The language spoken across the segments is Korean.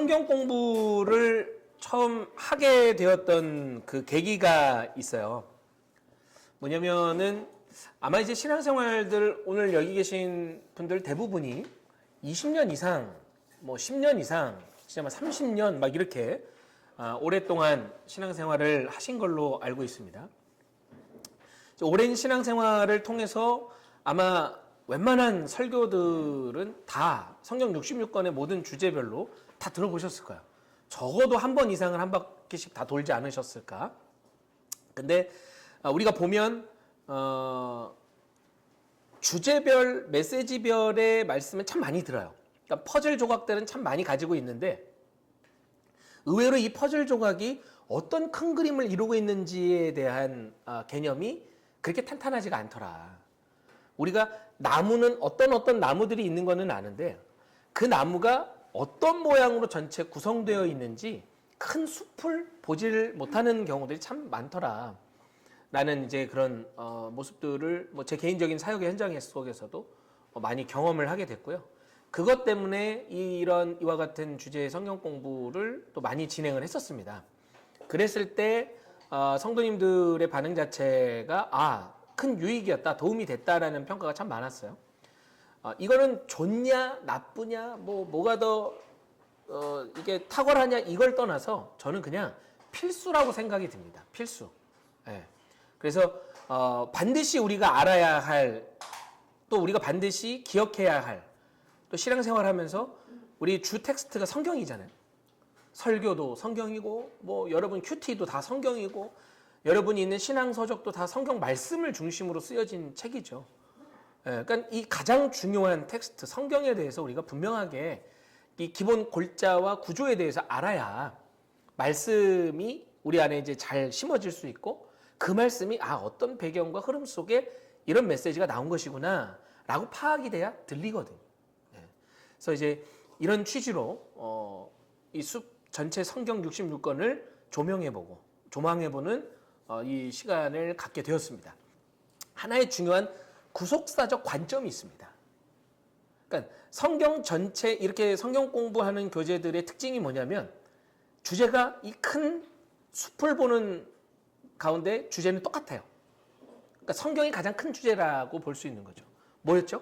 성경 공부를 처음 하게 되었던 그 계기가 있어요. 뭐냐면은 아마 이제 신앙생활들 오늘 여기 계신 분들 대부분이 20년 이상, 뭐 10년 이상, 진짜 막 30년 막 이렇게 오랫동안 신앙생활을 하신 걸로 알고 있습니다. 오랜 신앙생활을 통해서 아마 웬만한 설교들은 다 성경 66권의 모든 주제별로 다 들어보셨을 거예요. 적어도 한 번 이상은 한 바퀴씩 다 돌지 않으셨을까? 근데 우리가 보면 주제별, 메시지별의 말씀은 참 많이 들어요. 그러니까 퍼즐 조각들은 참 많이 가지고 있는데 의외로 이 퍼즐 조각이 어떤 큰 그림을 이루고 있는지에 대한 개념이 그렇게 탄탄하지가 않더라. 우리가 나무는 어떤 나무들이 있는 거는 아는데 그 나무가 어떤 모양으로 전체 구성되어 있는지 큰 숲을 보질 못하는 경우들이 참 많더라. 라는 이제 그런 모습들을 뭐 제 개인적인 사역의 현장 속에서도 많이 경험을 하게 됐고요. 그것 때문에 이와 같은 주제의 성경 공부를 또 많이 진행을 했었습니다. 그랬을 때 성도님들의 반응 자체가 큰 유익이었다, 도움이 됐다라는 평가가 참 많았어요. 이거는 좋냐, 나쁘냐, 뭐가 더 이게 탁월하냐 이걸 떠나서 저는 그냥 필수라고 생각이 듭니다. 필수. 네. 그래서 반드시 우리가 알아야 할, 또 우리가 반드시 기억해야 할, 또 신앙생활하면서 우리 주 텍스트가 성경이잖아요. 설교도 성경이고, 뭐 여러분 큐티도 다 성경이고, 여러분이 있는 신앙서적도 다 성경 말씀을 중심으로 쓰여진 책이죠. 그러니까 이 가장 중요한 텍스트, 성경에 대해서 우리가 분명하게 이 기본 골자와 구조에 대해서 알아야 말씀이 우리 안에 이제 잘 심어질 수 있고 그 말씀이 어떤 배경과 흐름 속에 이런 메시지가 나온 것이구나 라고 파악이 돼야 들리거든요. 그래서 이제 이런 취지로 이 숲 전체 성경 66권을 조망해보는 이 시간을 갖게 되었습니다. 하나의 중요한 구속사적 관점이 있습니다. 그러니까 성경 전체 이렇게 성경 공부하는 교재들의 특징이 뭐냐면 주제가 이 큰 숲을 보는 가운데 주제는 똑같아요. 그러니까 성경이 가장 큰 주제라고 볼 수 있는 거죠. 뭐였죠?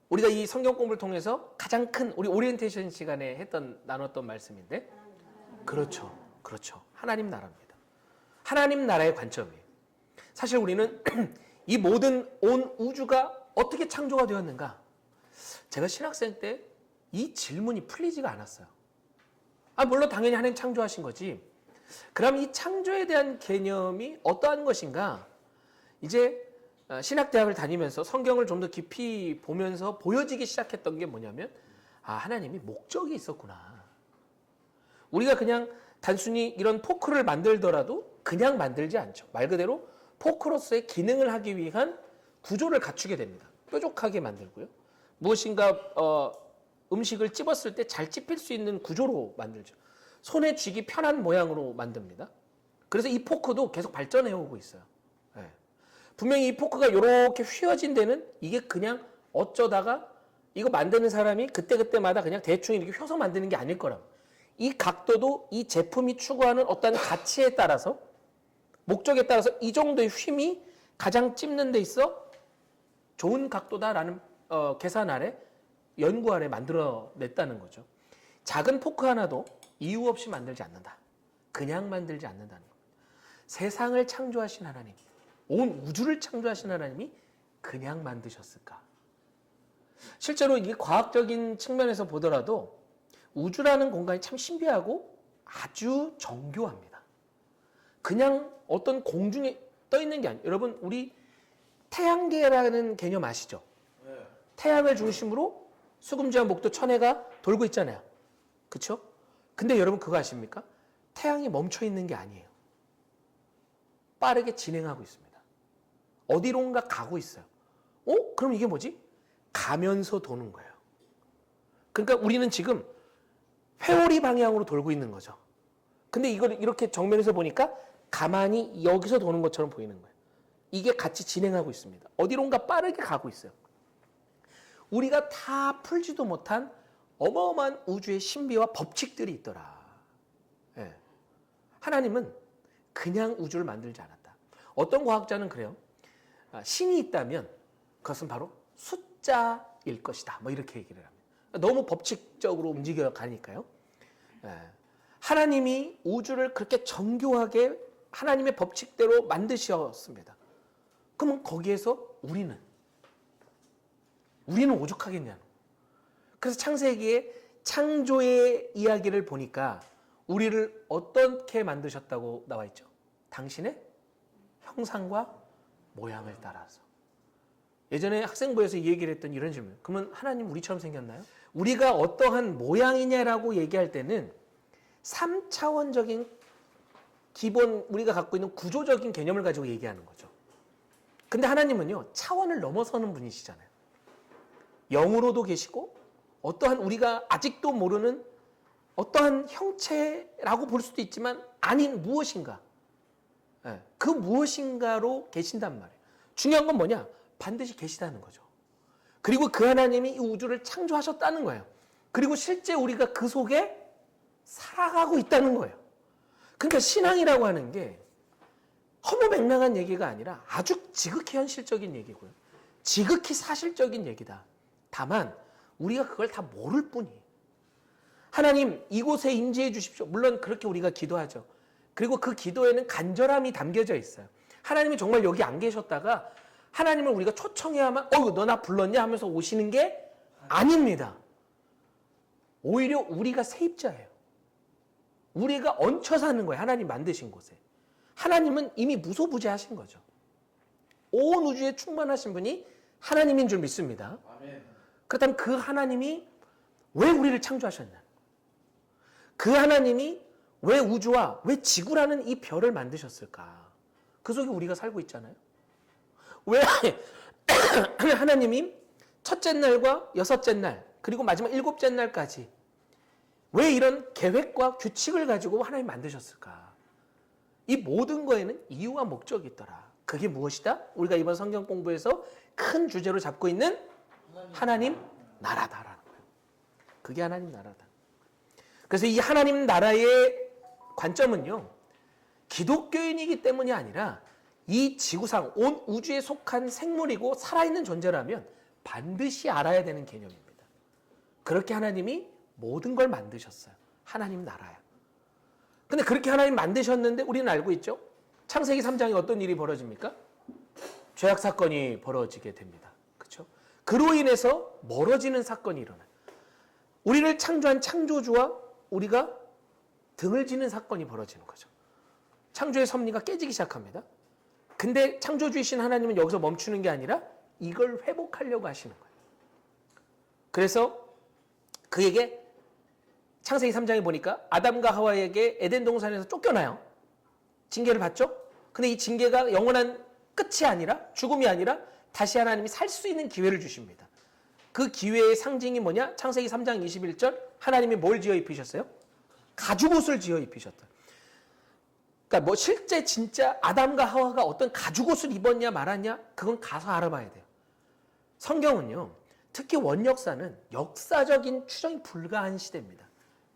우리가 이 성경 공부를 통해서 가장 큰 우리 오리엔테이션 시간에 나눴던 말씀인데 그렇죠. 하나님 나라입니다. 하나님 나라의 관점이에요. 사실 우리는 이 모든 온 우주가 어떻게 창조가 되었는가? 제가 신학생 때 이 질문이 풀리지가 않았어요. 물론 당연히 하나님 창조하신 거지. 그럼 이 창조에 대한 개념이 어떠한 것인가? 이제 신학대학을 다니면서 성경을 좀 더 깊이 보면서 보여지기 시작했던 게 뭐냐면 하나님이 목적이 있었구나. 우리가 그냥 단순히 이런 포크를 만들더라도 그냥 만들지 않죠. 말 그대로 포크로서의 기능을 하기 위한 구조를 갖추게 됩니다. 뾰족하게 만들고요. 무엇인가 음식을 찝었을 때 잘 찝힐 수 있는 구조로 만들죠. 손에 쥐기 편한 모양으로 만듭니다. 그래서 이 포크도 계속 발전해 오고 있어요. 네. 분명히 이 포크가 이렇게 휘어진 데는 이게 그냥 어쩌다가 이거 만드는 사람이 그때그때마다 그냥 대충 이렇게 휘어서 만드는 게 아닐 거라고. 이 각도도 이 제품이 추구하는 어떤 가치에 따라서 목적에 따라서 이 정도의 휨이 가장 찝는 데 있어 좋은 각도다라는 계산 아래 연구 아래 만들어냈다는 거죠. 작은 포크 하나도 이유 없이 만들지 않는다. 그냥 만들지 않는다는 겁니다. 세상을 창조하신 하나님, 온 우주를 창조하신 하나님이 그냥 만드셨을까? 실제로 이게 과학적인 측면에서 보더라도 우주라는 공간이 참 신비하고 아주 정교합니다. 그냥 어떤 공중에 떠 있는 게 아니에요. 여러분, 우리 태양계라는 개념 아시죠? 네. 태양을 중심으로 수금지와 목도 천해가 돌고 있잖아요. 그렇죠? 근데 여러분 그거 아십니까? 태양이 멈춰 있는 게 아니에요. 빠르게 진행하고 있습니다. 어디론가 가고 있어요. 그럼 이게 뭐지? 가면서 도는 거예요. 그러니까 우리는 지금 회오리 방향으로 돌고 있는 거죠. 근데 이걸 이렇게 정면에서 보니까 가만히 여기서 도는 것처럼 보이는 거예요. 이게 같이 진행하고 있습니다. 어디론가 빠르게 가고 있어요. 우리가 다 풀지도 못한 어마어마한 우주의 신비와 법칙들이 있더라. 예. 하나님은 그냥 우주를 만들지 않았다. 어떤 과학자는 그래요. 신이 있다면 그것은 바로 숫자일 것이다. 뭐 이렇게 얘기를 합니다. 너무 법칙적으로 움직여 가니까요. 예. 하나님이 우주를 그렇게 정교하게 하나님의 법칙대로 만드셨습니다. 그러면 거기에서 우리는 오죽하겠냐는. 그래서 창세기에 창조의 이야기를 보니까 우리를 어떻게 만드셨다고 나와 있죠? 당신의 형상과 모양을 따라서. 예전에 학생부에서 이 얘기를 했던 이런 질문. 그러면 하나님 우리처럼 생겼나요? 우리가 어떠한 모양이냐라고 얘기할 때는 3차원적인 기본 우리가 갖고 있는 구조적인 개념을 가지고 얘기하는 거죠. 근데 하나님은요, 차원을 넘어서는 분이시잖아요. 영으로도 계시고 어떠한 우리가 아직도 모르는 어떠한 형체라고 볼 수도 있지만 아닌 무엇인가. 그 무엇인가로 계신단 말이에요. 중요한 건 뭐냐? 반드시 계시다는 거죠. 그리고 그 하나님이 이 우주를 창조하셨다는 거예요. 그리고 실제 우리가 그 속에 살아가고 있다는 거예요. 그러니까 신앙이라고 하는 게 허무맹랑한 얘기가 아니라 아주 지극히 현실적인 얘기고요. 지극히 사실적인 얘기다. 다만 우리가 그걸 다 모를 뿐이에요. 하나님 이곳에 임재해 주십시오. 물론 그렇게 우리가 기도하죠. 그리고 그 기도에는 간절함이 담겨져 있어요. 하나님이 정말 여기 안 계셨다가 하나님을 우리가 초청해야만 너 나 불렀냐 하면서 오시는 게 아닙니다. 오히려 우리가 세입자예요. 우리가 얹혀 사는 거예요. 하나님 만드신 곳에. 하나님은 이미 무소부재하신 거죠. 온 우주에 충만하신 분이 하나님인 줄 믿습니다. 그렇다면 그 하나님이 왜 우리를 창조하셨냐? 그 하나님이 왜 우주와 왜 지구라는 이 별을 만드셨을까? 그 속에 우리가 살고 있잖아요. 왜 하나님이 첫째 날과 여섯째 날 그리고 마지막 일곱째 날까지 왜 이런 계획과 규칙을 가지고 하나님 만드셨을까? 이 모든 거에는 이유와 목적이 있더라. 그게 무엇이다? 우리가 이번 성경 공부에서 큰 주제로 잡고 있는 하나님 나라다라는 거예요. 그게 하나님 나라다. 그래서 이 하나님 나라의 관점은요, 기독교인이기 때문이 아니라 이 지구상 온 우주에 속한 생물이고 살아있는 존재라면 반드시 알아야 되는 개념입니다. 그렇게 하나님이 모든 걸 만드셨어요. 하나님 나라야. 근데 그렇게 하나님 만드셨는데 우리는 알고 있죠? 창세기 3장에 어떤 일이 벌어집니까? 죄악 사건이 벌어지게 됩니다. 그렇죠? 그로 인해서 멀어지는 사건이 일어나요. 우리를 창조한 창조주와 우리가 등을 지는 사건이 벌어지는 거죠. 창조의 섭리가 깨지기 시작합니다. 근데 창조주이신 하나님은 여기서 멈추는 게 아니라 이걸 회복하려고 하시는 거예요. 그래서 그에게 창세기 3장에 보니까 아담과 하와에게 에덴 동산에서 쫓겨나요. 징계를 받죠. 근데 이 징계가 영원한 끝이 아니라 죽음이 아니라 다시 하나님이 살 수 있는 기회를 주십니다. 그 기회의 상징이 뭐냐? 창세기 3장 21절 하나님이 뭘 지어 입히셨어요? 가죽옷을 지어 입히셨다. 그러니까 뭐 실제 진짜 아담과 하와가 어떤 가죽옷을 입었냐 말았냐 그건 가서 알아봐야 돼요. 성경은요. 특히 원역사는 역사적인 추정이 불가한 시대입니다.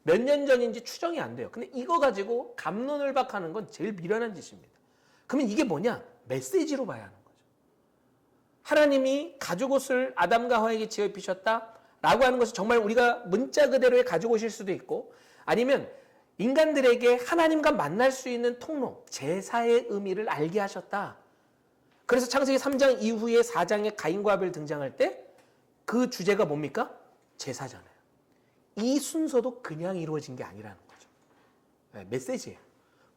몇 년 전인지 추정이 안 돼요. 근데 이거 가지고 갑론을박하는 건 제일 미련한 짓입니다. 그러면 이게 뭐냐? 메시지로 봐야 하는 거죠. 하나님이 가죽옷을 아담과 하와에게 지어 입히셨다라고 하는 것은 정말 우리가 문자 그대로의 가죽옷일 수도 있고 아니면 인간들에게 하나님과 만날 수 있는 통로, 제사의 의미를 알게 하셨다. 그래서 창세기 3장 이후에 4장에 가인과 아벨 등장할 때 그 주제가 뭡니까? 제사잖아요. 이 순서도 그냥 이루어진 게 아니라는 거죠. 네, 메시지예요.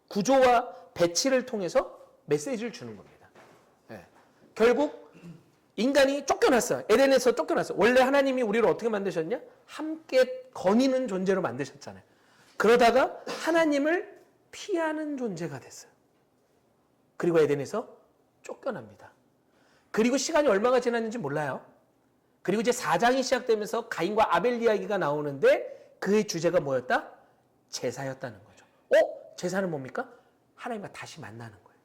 구조와 배치를 통해서 메시지를 주는 겁니다. 네. 결국 인간이 쫓겨났어요. 에덴에서 쫓겨났어요. 원래 하나님이 우리를 어떻게 만드셨냐? 함께 거니는 존재로 만드셨잖아요. 그러다가 하나님을 피하는 존재가 됐어요. 그리고 에덴에서 쫓겨납니다. 그리고 시간이 얼마가 지났는지 몰라요. 그리고 이제 4장이 시작되면서 가인과 아벨 이야기가 나오는데 그의 주제가 뭐였다? 제사였다는 거죠. 제사는 뭡니까? 하나님과 다시 만나는 거예요.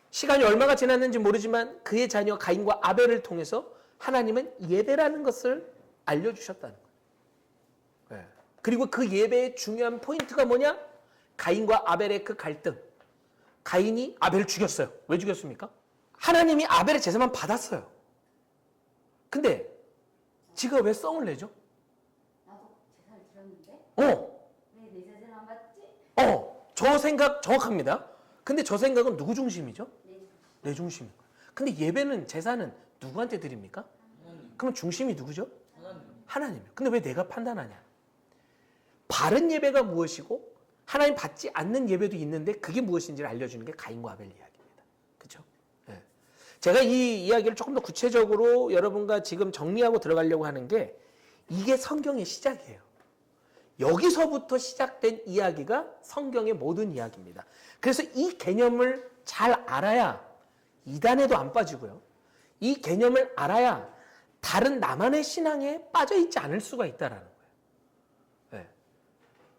시간이 얼마가 지났는지 모르지만 그의 자녀 가인과 아벨을 통해서 하나님은 예배라는 것을 알려주셨다는 거예요. 그리고 그 예배의 중요한 포인트가 뭐냐? 가인과 아벨의 그 갈등. 가인이 아벨을 죽였어요. 왜 죽였습니까? 하나님이 아벨의 제사만 받았어요. 근데 지가 왜 썽을 내죠? 나도 제사를 드렸는데 왜 내 제사를 안 받지? 저 생각 정확합니다. 근데 저 생각은 누구 중심이죠? 내 내 중심. 근데 예배는 제사는 누구한테 드립니까? 그럼 중심이 누구죠? 하나님. 근데 왜 내가 판단하냐? 바른 예배가 무엇이고 하나님 받지 않는 예배도 있는데 그게 무엇인지를 알려주는 게 가인과 아벨 이야기입니다. 그렇죠? 네. 제가 이 이야기를 조금 더 구체적으로 여러분과 지금 정리하고 들어가려고 하는 게 이게 성경의 시작이에요. 여기서부터 시작된 이야기가 성경의 모든 이야기입니다. 그래서 이 개념을 잘 알아야 이단에도 안 빠지고요. 이 개념을 알아야 다른 나만의 신앙에 빠져 있지 않을 수가 있다라는 거예요. 네.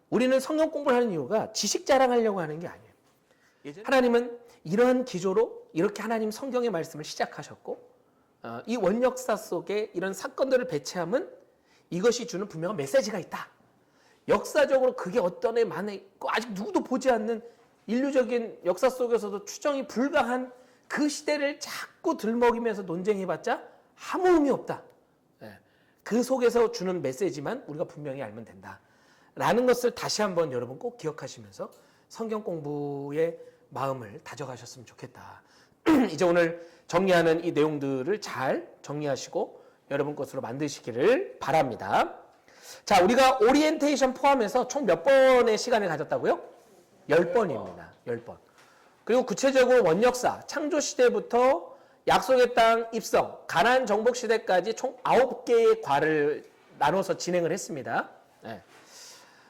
우리는 성경 공부를 하는 이유가 지식 자랑하려고 하는 게 아니에요. 하나님은 이러한 기조로 이렇게 하나님 성경의 말씀을 시작하셨고 이 원역사 속에 이런 사건들을 배치함은 이것이 주는 분명한 메시지가 있다. 역사적으로 그게 어떤 애 만에 있고 아직 누구도 보지 않는 인류적인 역사 속에서도 추정이 불가한 그 시대를 자꾸 들먹이면서 논쟁해봤자 아무 의미 없다. 그 속에서 주는 메시지만 우리가 분명히 알면 된다. 라는 것을 다시 한번 여러분 꼭 기억하시면서 성경 공부의 마음을 다져가셨으면 좋겠다. 이제 오늘 정리하는 이 내용들을 잘 정리하시고 여러분 것으로 만드시기를 바랍니다. 자, 우리가 오리엔테이션 포함해서 총 몇 번의 시간을 가졌다고요? 10번입니다. 10번. 그리고 구체적으로 원역사, 창조시대부터 약속의 땅 입성, 가나안 정복 시대까지 총 9개의 과를 나눠서 진행을 했습니다. 네.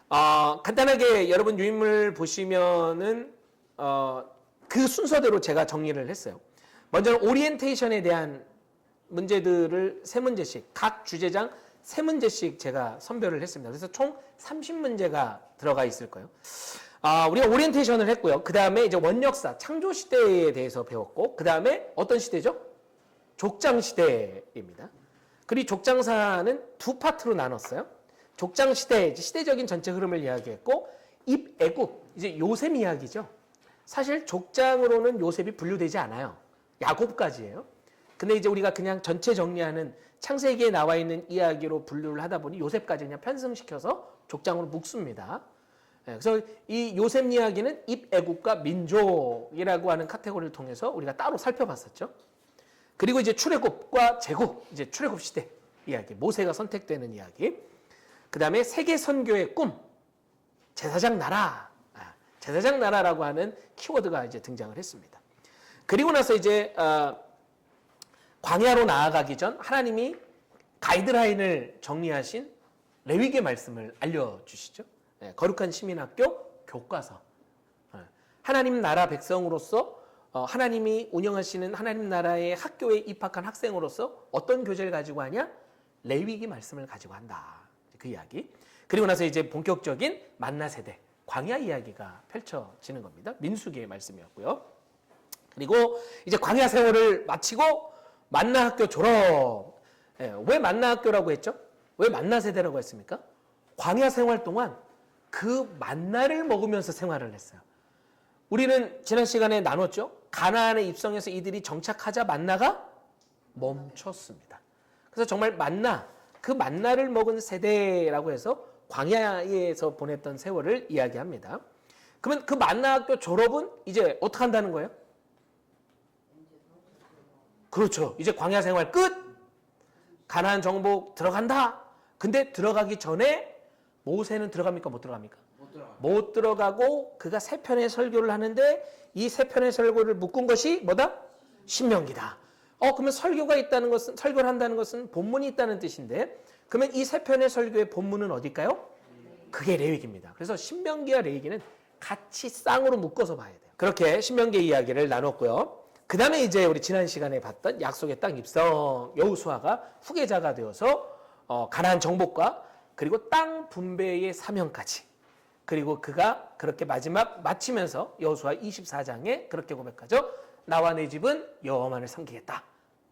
간단하게 여러분 유인물 보시면은 그 순서대로 제가 정리를 했어요. 먼저는 오리엔테이션에 대한 문제들을 3문제씩, 각 주제장 3문제씩 제가 선별을 했습니다. 그래서 총 30문제가 들어가 있을 거예요. 우리가 오리엔테이션을 했고요. 그 다음에 이제 원역사, 창조시대에 대해서 배웠고, 그 다음에 어떤 시대죠? 족장시대입니다. 그리고 족장사는 두 파트로 나눴어요. 족장시대, 시대적인 전체 흐름을 이야기했고, 입애굽, 이제 요셉 이야기죠. 사실 족장으로는 요셉이 분류되지 않아요. 야곱까지예요. 근데 이제 우리가 그냥 전체 정리하는 창세기에 나와 있는 이야기로 분류를 하다 보니 요셉까지 그냥 편승시켜서 족장으로 묶습니다. 그래서 이 요셉 이야기는 입애굽과 민족이라고 하는 카테고리를 통해서 우리가 따로 살펴봤었죠. 그리고 이제 출애굽과 제국, 이제 출애굽 시대 이야기, 모세가 선택되는 이야기. 그 다음에 세계 선교의 꿈, 제사장 나라, 제사장 나라라고 하는 키워드가 이제 등장을 했습니다. 그리고 나서 이제 광야로 나아가기 전 하나님이 가이드라인을 정리하신 레위기의 말씀을 알려주시죠. 거룩한 시민학교 교과서. 하나님 나라 백성으로서 하나님이 운영하시는 하나님 나라의 학교에 입학한 학생으로서 어떤 교재를 가지고 하냐? 레위기 말씀을 가지고 한다. 그 이야기. 그리고 나서 이제 본격적인 만나 세대, 광야 이야기가 펼쳐지는 겁니다. 민수기의 말씀이었고요. 그리고 이제 광야 세월을 마치고 만나 학교 졸업. 왜 만나 학교라고 했죠? 왜 만나 세대라고 했습니까? 광야 생활 동안 그 만나를 먹으면서 생활을 했어요. 우리는 지난 시간에 나눴죠. 가나안에 입성해서 이들이 정착하자 만나가 멈췄습니다. 그래서 정말 만나, 그 만나를 먹은 세대라고 해서 광야에서 보냈던 세월을 이야기합니다. 그러면 그 만나 학교 졸업은 이제 어떻게 한다는 거예요? 그렇죠. 이제 광야 생활 끝. 가나안 정복 들어간다. 근데 들어가기 전에 모세는 들어갑니까? 못 들어갑니까? 못 들어가고 그가 세 편의 설교를 하는데 이 세 편의 설교를 묶은 것이 뭐다? 신명기다. 그러면 설교가 있다는 것은, 설교를 한다는 것은 본문이 있다는 뜻인데, 그러면 이 세 편의 설교의 본문은 어딜까요? 그게 레위기입니다. 그래서 신명기와 레위기는 같이 쌍으로 묶어서 봐야 돼요. 그렇게 신명기 이야기를 나눴고요. 그 다음에 이제 우리 지난 시간에 봤던 약속의 땅 입성, 여호수아가 후계자가 되어서 가나안 정복과 그리고 땅 분배의 사명까지, 그리고 그가 그렇게 마지막 마치면서 여호수아 24장에 그렇게 고백하죠. 나와 내 집은 여호와만을 섬기겠다.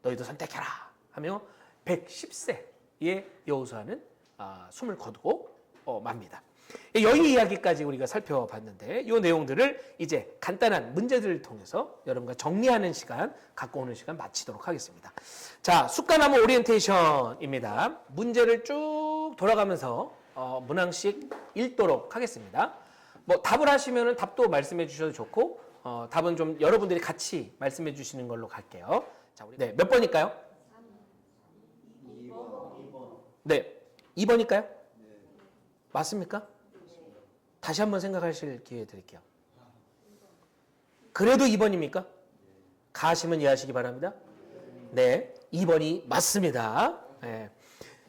너희도 선택해라 하며 110세의 여호수아는 숨을 거두고 맙니다. 여기 이야기까지 우리가 살펴봤는데 이 내용들을 이제 간단한 문제들을 통해서 여러분과 정리하는 시간, 갖고 오는 시간 마치도록 하겠습니다. 자, 숫가나무 오리엔테이션입니다. 문제를 쭉 돌아가면서 문항씩 읽도록 하겠습니다. 뭐 답을 하시면 답도 말씀해 주셔도 좋고 답은 좀 여러분들이 같이 말씀해 주시는 걸로 갈게요. 자, 우리 몇 번일까요? 2번. 네, 2번일까요? 맞습니까? 다시 한번 생각하실 기회 드릴게요. 그래도 2번입니까? 가시면 이해하시기 바랍니다. 네, 2번이 맞습니다. 네.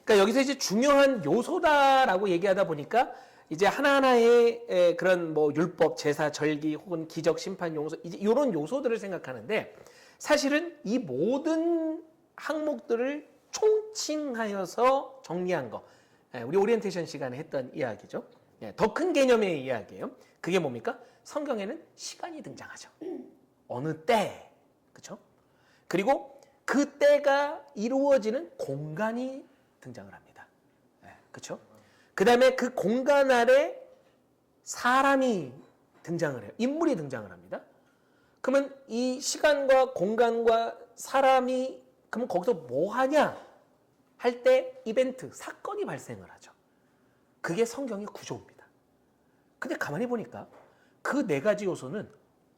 그러니까 여기서 이제 중요한 요소다라고 얘기하다 보니까 이제 하나하나의 그런 뭐 율법, 제사, 절기 혹은 기적, 심판, 용서 이제 이런 요소들을 생각하는데 사실은 이 모든 항목들을 총칭하여서 정리한 거. 우리 오리엔테이션 시간에 했던 이야기죠. 더 큰 개념의 이야기예요. 그게 뭡니까? 성경에는 시간이 등장하죠. 어느 때, 그렇죠? 그리고 그 때가 이루어지는 공간이 등장을 합니다. 그렇죠? 그 다음에 그 공간 아래 사람이 등장을 해요. 인물이 등장을 합니다. 그러면 이 시간과 공간과 사람이 그러면 거기서 뭐 하냐 할 때 이벤트, 사건이 발생을 하죠. 그게 성경의 구조입니다. 근데 가만히 보니까 그 네 가지 요소는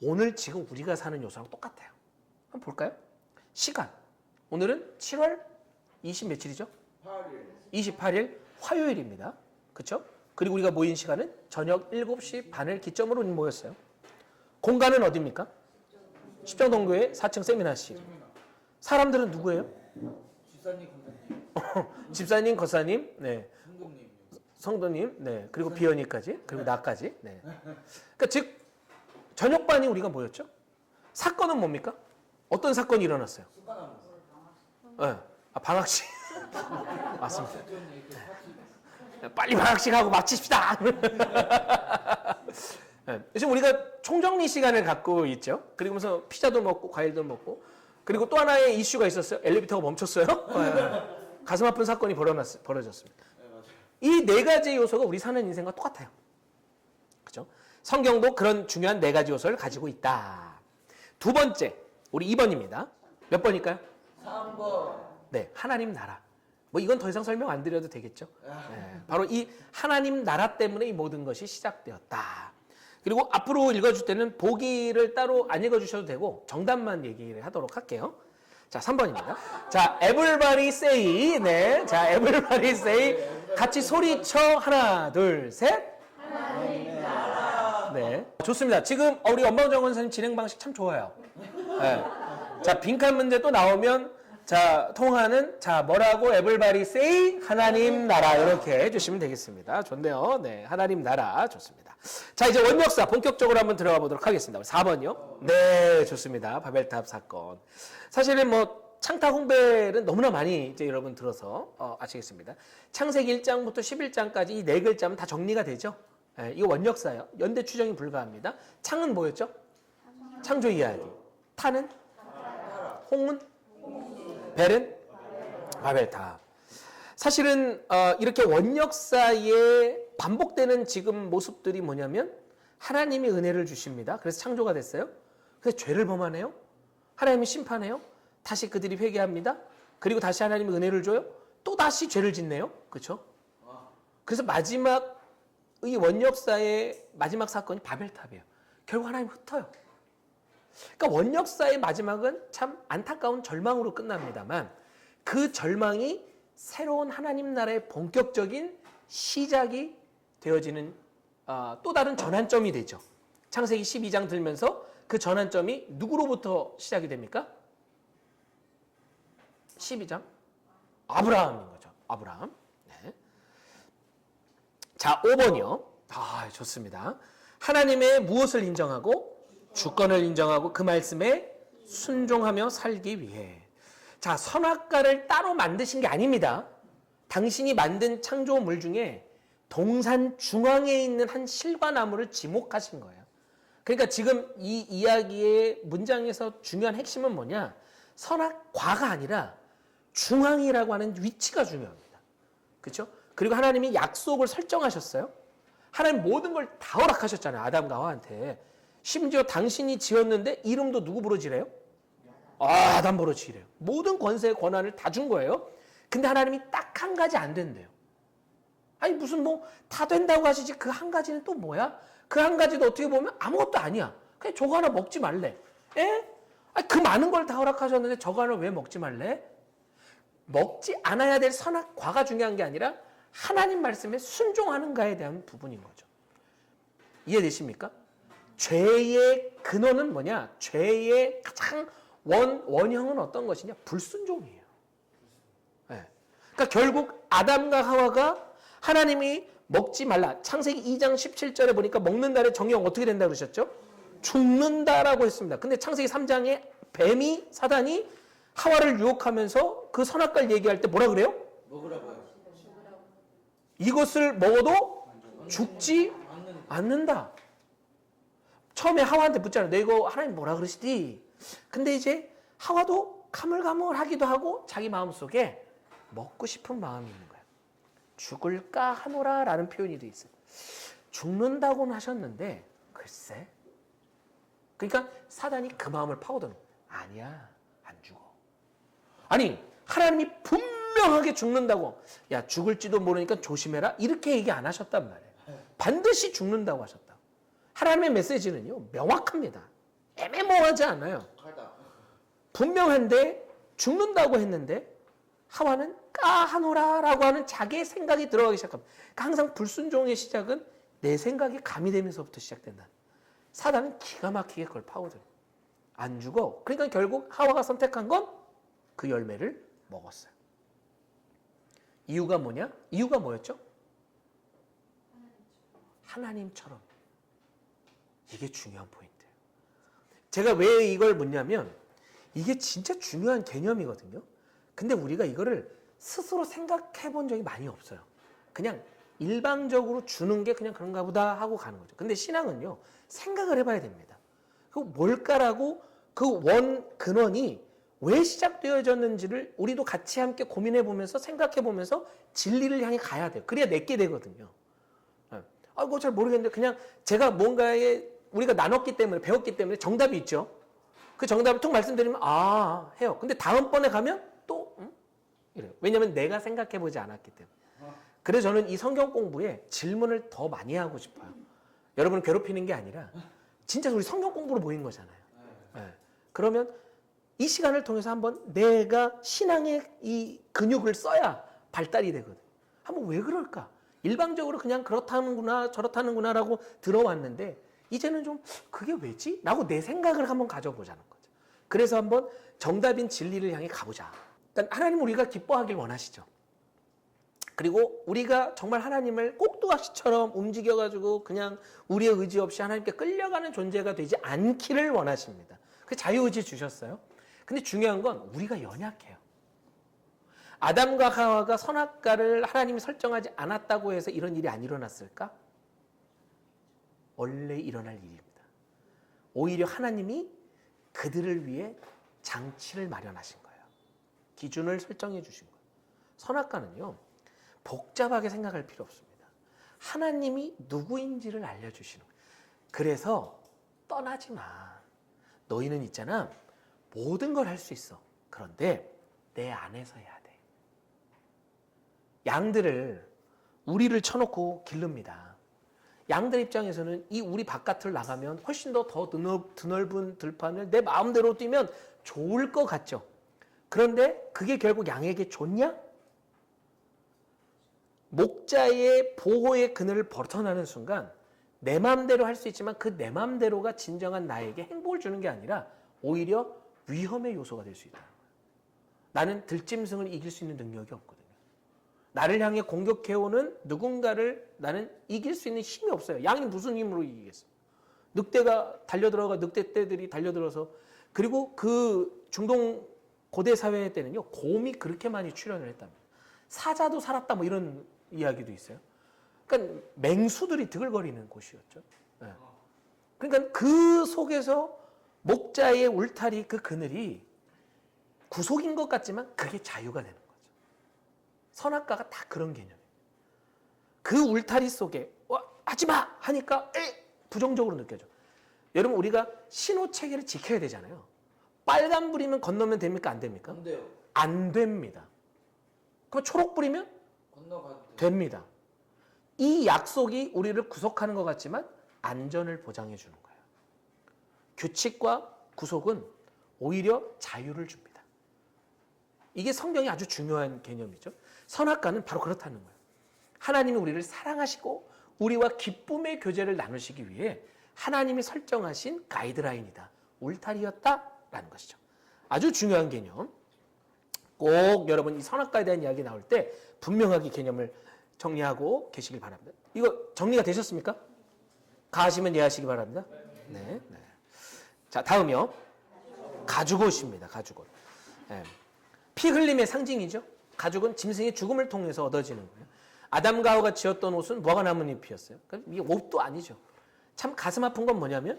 오늘 지금 우리가 사는 요소랑 똑같아요. 한번 볼까요? 시간. 오늘은 7월 20 며칠이죠? 28일 화요일입니다. 그렇죠? 그리고 우리가 모인 시간은 저녁 7시 반을 기점으로 모였어요. 공간은 어디입니까? 십정동교회 4층 세미나실. 사람들은 누구예요? 집사님, 권사님, 집사님, 거사님, 네, 성도님, 성도님, 네, 그리고 비연이까지, 그리고 나까지. 네. 그러니까 즉 저녁반이 우리가 모였죠. 사건은 뭡니까? 어떤 사건이 일어났어요? 숟가락 네. 방학식. 맞습니다. 네. 빨리 방학식 하고 마칩시다. 네. 지금 우리가 총정리 시간을 갖고 있죠. 그리고서 피자도 먹고 과일도 먹고 그리고 또 하나의 이슈가 있었어요. 엘리베이터가 멈췄어요. 네. 가슴 아픈 사건이 벌어졌습니다. 이 네 가지 요소가 우리 사는 인생과 똑같아요. 그죠? 성경도 그런 중요한 네 가지 요소를 가지고 있다. 두 번째, 우리 2번입니다. 몇 번일까요? 3번. 네, 하나님 나라. 뭐 이건 더 이상 설명 안 드려도 되겠죠. 네, 바로 이 하나님 나라 때문에 이 모든 것이 시작되었다. 그리고 앞으로 읽어줄 때는 보기를 따로 안 읽어주셔도 되고 정답만 얘기를 하도록 할게요. 자, 3번입니다. 자, everybody say. 네, 자, everybody say. 같이 소리쳐. 하나, 둘, 셋. 네, 좋습니다. 지금 우리 엄방정 원사님 진행 방식 참 좋아요. 네. 자, 빈칸 문제 또 나오면 자, 통화는 자, 뭐라고 everybody say 하나님 나라 이렇게 해 주시면 되겠습니다. 좋네요. 네, 하나님 나라 좋습니다. 자, 이제 원역사 본격적으로 한번 들어가 보도록 하겠습니다. 4번이요. 네, 좋습니다. 바벨탑 사건. 사실은 뭐 창탁 홍배는 너무나 많이 이제 여러분 들어서 아시겠습니다. 창세기 1장부터 11장까지 이 네 글자면 다 정리가 되죠. 네, 이거 원역사예요. 연대 추정이 불가합니다. 창은 뭐였죠? 창조 이야기. 타는? 홍은? 벨은? 바벨탑. 사실은 이렇게 원역사에 반복되는 지금 모습들이 뭐냐면 하나님이 은혜를 주십니다. 그래서 창조가 됐어요. 그래서 죄를 범하네요. 하나님이 심판해요. 다시 그들이 회개합니다. 그리고 다시 하나님이 은혜를 줘요. 또 다시 죄를 짓네요. 그렇죠? 그래서 마지막 이 원역사의 마지막 사건이 바벨탑이에요. 결국 하나님 흩어요. 그러니까 원역사의 마지막은 참 안타까운 절망으로 끝납니다만 그 절망이 새로운 하나님 나라의 본격적인 시작이 되어지는 또 다른 전환점이 되죠. 창세기 12장 들면서 그 전환점이 누구로부터 시작이 됩니까? 12장? 아브라함인 거죠. 아브라함. 네. 자, 5번이요. 좋습니다. 하나님의 무엇을 인정하고 주권을 인정하고 그 말씀에 순종하며 살기 위해. 자, 선악과를 따로 만드신 게 아닙니다. 당신이 만든 창조물 중에 동산 중앙에 있는 한 실과나무를 지목하신 거예요. 그러니까 지금 이 이야기의 문장에서 중요한 핵심은 뭐냐? 선악과가 아니라 중앙이라고 하는 위치가 중요합니다. 그렇죠? 그리고 하나님이 약속을 설정하셨어요. 하나님 모든 걸 다 허락하셨잖아요. 아담과 하와한테. 심지어 당신이 지었는데 이름도 누구 부르지래요? 아담 부르지래요. 모든 권세 권한을 다 준 거예요. 근데 하나님이 딱 한 가지 안 된대요. 아니 무슨 뭐 다 된다고 하시지 그 한 가지는 또 뭐야? 그 한 가지도 어떻게 보면 아무것도 아니야. 그냥 저거 하나 먹지 말래. 에? 아니, 그 많은 걸 다 허락하셨는데 저거 하나 왜 먹지 말래? 먹지 않아야 될 선악과가 중요한 게 아니라 하나님 말씀에 순종하는가에 대한 부분인 거죠. 이해되십니까? 죄의 근원은 뭐냐? 죄의 가장 원형은 어떤 것이냐? 불순종이에요. 네. 그러니까 결국 아담과 하와가 하나님이 먹지 말라. 창세기 2장 17절에 보니까 먹는 날의 정령 어떻게 된다 그러셨죠? 죽는다라고 했습니다. 근데 창세기 3장에 뱀이 사단이 하와를 유혹하면서 그 선악과를 얘기할 때 뭐라 그래요? 먹으라고요. 이것을 먹어도 죽지 않는다. 처음에 하와한테 묻잖아요. 너 이거 하나님 뭐라 그러시디? 근데 이제 하와도 가물가물하기도 하고 자기 마음속에 먹고 싶은 마음이 있는 거예요. 죽을까 하노라 라는 표현이 돼 있어요. 죽는다고는 하셨는데 글쎄. 그러니까 사단이 그 마음을 파고드는 거예요. 아니야, 안 죽어. 아니 하나님이 분명하게 죽는다고, 야 죽을지도 모르니까 조심해라 이렇게 얘기 안 하셨단 말이에요. 반드시 죽는다고 하셨다. 하나님의 메시지는요 명확합니다. 애매모호하지 않아요. 분명한데 죽는다고 했는데 하와는 까하노라라고 하는 자기의 생각이 들어가기 시작합니다. 그러니까 항상 불순종의 시작은 내 생각이 가미되면서부터 시작된다. 사단은 기가 막히게 그걸 파고들어요. 안 죽어. 그러니까 결국 하와가 선택한 건 그 열매를 먹었어요. 이유가 뭐냐? 이유가 뭐였죠? 하나님처럼. 이게 중요한 포인트예요. 제가 왜 이걸 묻냐면 이게 진짜 중요한 개념이거든요. 근데 우리가 이거를 스스로 생각해 본 적이 많이 없어요. 그냥 일방적으로 주는 게 그냥 그런가 보다 하고 가는 거죠. 근데 신앙은요, 생각을 해봐야 됩니다. 그 뭘까라고 그 근원이 왜 시작되어졌는지를 우리도 같이 함께 고민해 보면서 생각해 보면서 진리를 향해 가야 돼요. 그래야 내게 되거든요. 아, 그거 잘 모르겠는데 그냥 제가 뭔가에 우리가 나눴기 때문에 배웠기 때문에 정답이 있죠. 그 정답을 툭 말씀드리면 아 해요. 근데 다음번에 가면 또 이래요. 왜냐하면 내가 생각해 보지 않았기 때문에. 그래서 저는 이 성경 공부에 질문을 더 많이 하고 싶어요. 여러분을 괴롭히는 게 아니라 진짜 우리 성경 공부로 모인 거잖아요. 네. 그러면 이 시간을 통해서 한번 내가 신앙의 이 근육을 써야 발달이 되거든. 한번 왜 그럴까? 일방적으로 그냥 그렇다는구나 저렇다는구나라고 들어왔는데 이제는 좀 그게 왜지? 라고 내 생각을 한번 가져보자는 거죠. 그래서 한번 정답인 진리를 향해 가보자. 그러니까 하나님 우리가 기뻐하길 원하시죠. 그리고 우리가 정말 하나님을 꼭두각시처럼 움직여가지고 그냥 우리의 의지 없이 하나님께 끌려가는 존재가 되지 않기를 원하십니다. 그 자유의지 주셨어요. 근데 중요한 건 우리가 연약해요. 아담과 하와가 선악과를 하나님이 설정하지 않았다고 해서 이런 일이 안 일어났을까? 원래 일어날 일입니다. 오히려 하나님이 그들을 위해 장치를 마련하신 거예요. 기준을 설정해 주신 거예요. 선악과는요, 복잡하게 생각할 필요 없습니다. 하나님이 누구인지를 알려주시는 거예요. 그래서 떠나지 마. 너희는 있잖아. 모든 걸 할 수 있어. 그런데 내 안에서 해야 돼. 양들을 우리를 쳐놓고 기릅니다. 양들 입장에서는 이 우리 바깥을 나가면 훨씬 더 드넓은 들판을 내 마음대로 뛰면 좋을 것 같죠. 그런데 그게 결국 양에게 좋냐? 목자의 보호의 그늘을 벗어나는 순간 내 마음대로 할 수 있지만 그 내 마음대로가 진정한 나에게 행복을 주는 게 아니라 오히려 위험의 요소가 될 수 있다는 거예요. 나는 들짐승을 이길 수 있는 능력이 없거든요. 나를 향해 공격해오는 누군가를 나는 이길 수 있는 힘이 없어요. 양이 무슨 힘으로 이기겠어? 늑대가 달려들어가 늑대떼들이 달려들어서, 그리고 그 중동 고대 사회 때는요, 곰이 그렇게 많이 출현을 했답니다. 사자도 살았다 뭐 이런 이야기도 있어요. 그러니까 맹수들이 드글거리는 곳이었죠. 네. 그러니까 그 속에서 목자의 울타리 그 그늘이 구속인 것 같지만 그게 자유가 되는 거죠. 선악과가 다 그런 개념이에요. 그 울타리 속에 하지마 하니까 부정적으로 느껴져. 여러분 우리가 신호 체계를 지켜야 되잖아요. 빨간불이면 건너면 됩니까? 안 됩니까? 안 돼요. 안 됩니다. 그럼 초록불이면 건너가도 돼요. 됩니다. 이 약속이 우리를 구속하는 것 같지만 안전을 보장해 주는 거예요. 규칙과 구속은 오히려 자유를 줍니다. 이게 성경이 아주 중요한 개념이죠. 선악과는 바로 그렇다는 거예요. 하나님이 우리를 사랑하시고 우리와 기쁨의 교제를 나누시기 위해 하나님이 설정하신 가이드라인이다. 울타리였다라는 것이죠. 아주 중요한 개념. 꼭 여러분 이 선악과에 대한 이야기 나올 때 분명하게 개념을 정리하고 계시길 바랍니다. 이거 정리가 되셨습니까? 가시면 이해하시기 바랍니다. 네. 네. 자, 다음이요. 가죽옷입니다. 가죽옷. 네. 피 흘림의 상징이죠. 가죽은 짐승의 죽음을 통해서 얻어지는 거예요. 아담과 하와가 지었던 옷은 무화과 나뭇잎이었어요. 이게 옷도 아니죠. 참 가슴 아픈 건 뭐냐면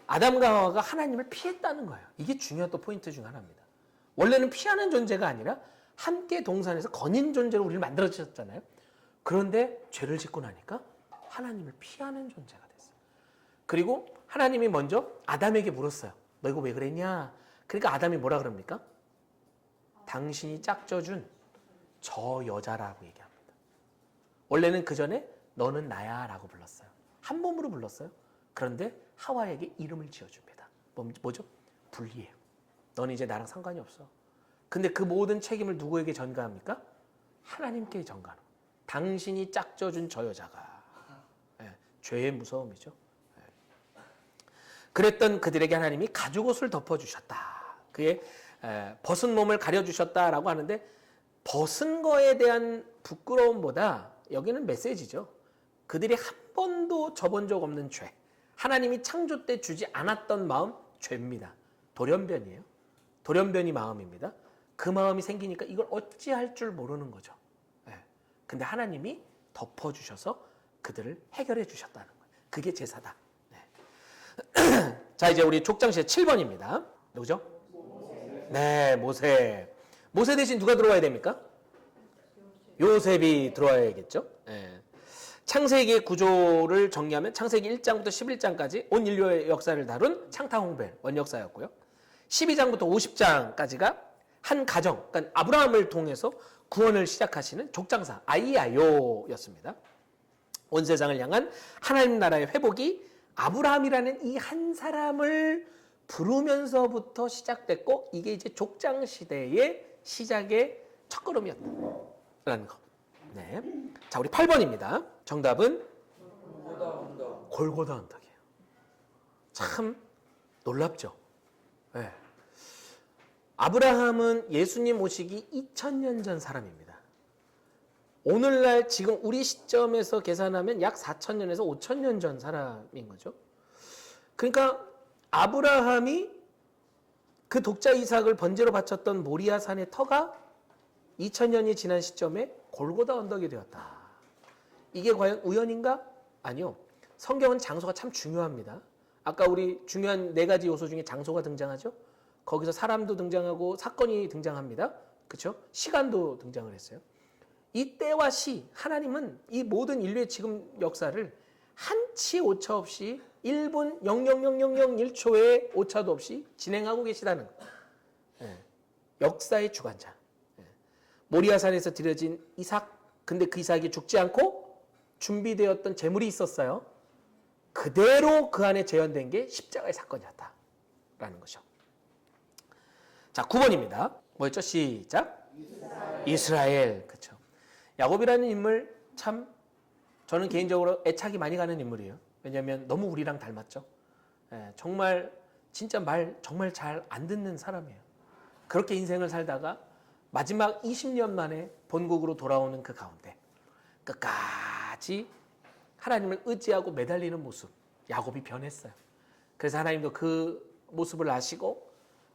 아담과 하와가 하나님을 피했다는 거예요. 이게 중요한 또 포인트 중 하나입니다. 원래는 피하는 존재가 아니라 함께 동산에서 거닌 존재로 우리를 만들어주셨잖아요. 그런데 죄를 짓고 나니까 하나님을 피하는 존재가 됐어요. 그리고 하나님이 먼저 아담에게 물었어요. 너 이거 왜 그랬냐? 그러니까 아담이 뭐라 그럽니까? 당신이 짝져준 저 여자라고 얘기합니다. 원래는 그 전에 너는 나야 라고 불렀어요. 한 몸으로 불렀어요. 그런데 하와에게 이름을 지어줍니다. 뭐죠? 분리해요. 너는 이제 나랑 상관이 없어. 근데 그 모든 책임을 누구에게 전가합니까? 하나님께 전가하는 거예요. 당신이 짝져준 저 여자가. 네, 죄의 무서움이죠. 네. 그랬던 그들에게 하나님이 가죽옷을 덮어주셨다. 그의 벗은 몸을 가려주셨다라고 하는데 벗은 거에 대한 부끄러움보다 여기는 메시지죠. 그들이 한 번도 져본 적 없는 죄. 하나님이 창조 때 주지 않았던 마음, 죄입니다. 돌연변이에요. 돌연변이 마음입니다. 그 마음이 생기니까 이걸 어찌할 줄 모르는 거죠. 근데 하나님이 덮어주셔서 그들을 해결해 주셨다는 거예요. 그게 제사다. 네. 자, 이제 우리 족장시의 7번입니다. 누구죠? 네, 모세. 모세 대신 누가 들어와야 됩니까? 요셉이 들어와야겠죠. 네. 창세기의 구조를 정리하면 창세기 1장부터 11장까지 온 인류의 역사를 다룬 창타홍벨 원역사였고요. 12장부터 50장까지가 한 가정, 그러니까 아브라함을 통해서 구원을 시작하시는 족장사 아이야요였습니다. 온 세상을 향한 하나님 나라의 회복이 아브라함이라는 이 한 사람을 부르면서부터 시작됐고 이게 이제 족장 시대의 시작의 첫걸음이었다는 거. 네. 자, 우리 8번입니다. 정답은 골고다 언덕이에요. 참 놀랍죠. 네. 아브라함은 예수님 오시기 2000년 전 사람입니다. 오늘날 지금 우리 시점에서 계산하면 약 4000년에서 5000년 전 사람인 거죠. 그러니까 아브라함이 그 독자 이삭을 번제로 바쳤던 모리아 산의 터가 2000년이 지난 시점에 골고다 언덕이 되었다. 이게 과연 우연인가? 아니요. 성경은 장소가 참 중요합니다. 아까 우리 중요한 4가지 요소 중에 장소가 등장하죠. 거기서 사람도 등장하고 사건이 등장합니다. 그렇죠? 시간도 등장을 했어요. 이 때와 시, 하나님은 이 모든 인류의 지금 역사를 한치 오차 없이 1분 00001초의 오차도 없이 진행하고 계시다는 거예요. 네. 역사의 주관자. 네. 모리아산에서 드려진 이삭, 근데 그 이삭이 죽지 않고 준비되었던 제물이 있었어요. 그대로 그 안에 재현된 게 십자가의 사건이었다라는 것이죠. 자, 9번입니다. 뭐였죠? 시작. 이스라엘. 그렇죠. 야곱이라는 인물 참 저는 개인적으로 애착이 많이 가는 인물이에요. 왜냐하면 너무 우리랑 닮았죠. 정말 진짜 말 정말 잘 안 듣는 사람이에요. 그렇게 인생을 살다가 마지막 20년 만에 본국으로 돌아오는 그 가운데 끝까지 하나님을 의지하고 매달리는 모습, 야곱이 변했어요. 그래서 하나님도 그 모습을 아시고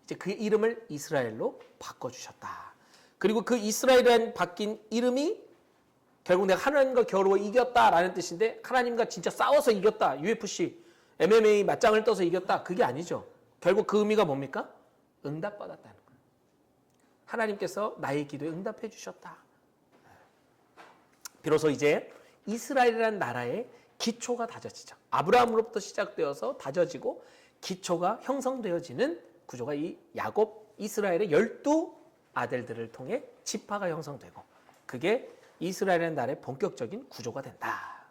이제 그 이름을 이스라엘로 바꿔주셨다. 그리고 그 이스라엘이라는 바뀐 이름이 결국 내가 하나님과 겨루어 이겼다라는 뜻인데 하나님과 진짜 싸워서 이겼다. UFC, MMA 맞짱을 떠서 이겼다. 그게 아니죠. 결국 그 의미가 뭡니까? 응답받았다는 거예요. 하나님께서 나의 기도에 응답해 주셨다. 비로소 이제 이스라엘이라는 나라의 기초가 다져지죠. 아브라함으로부터 시작되어서 다져지고 기초가 형성되어지는 구조가 이 야곱 이스라엘의 12 아들들을 통해 지파가 형성되고 그게 이스라엘이라는 나라의 본격적인 구조가 된다.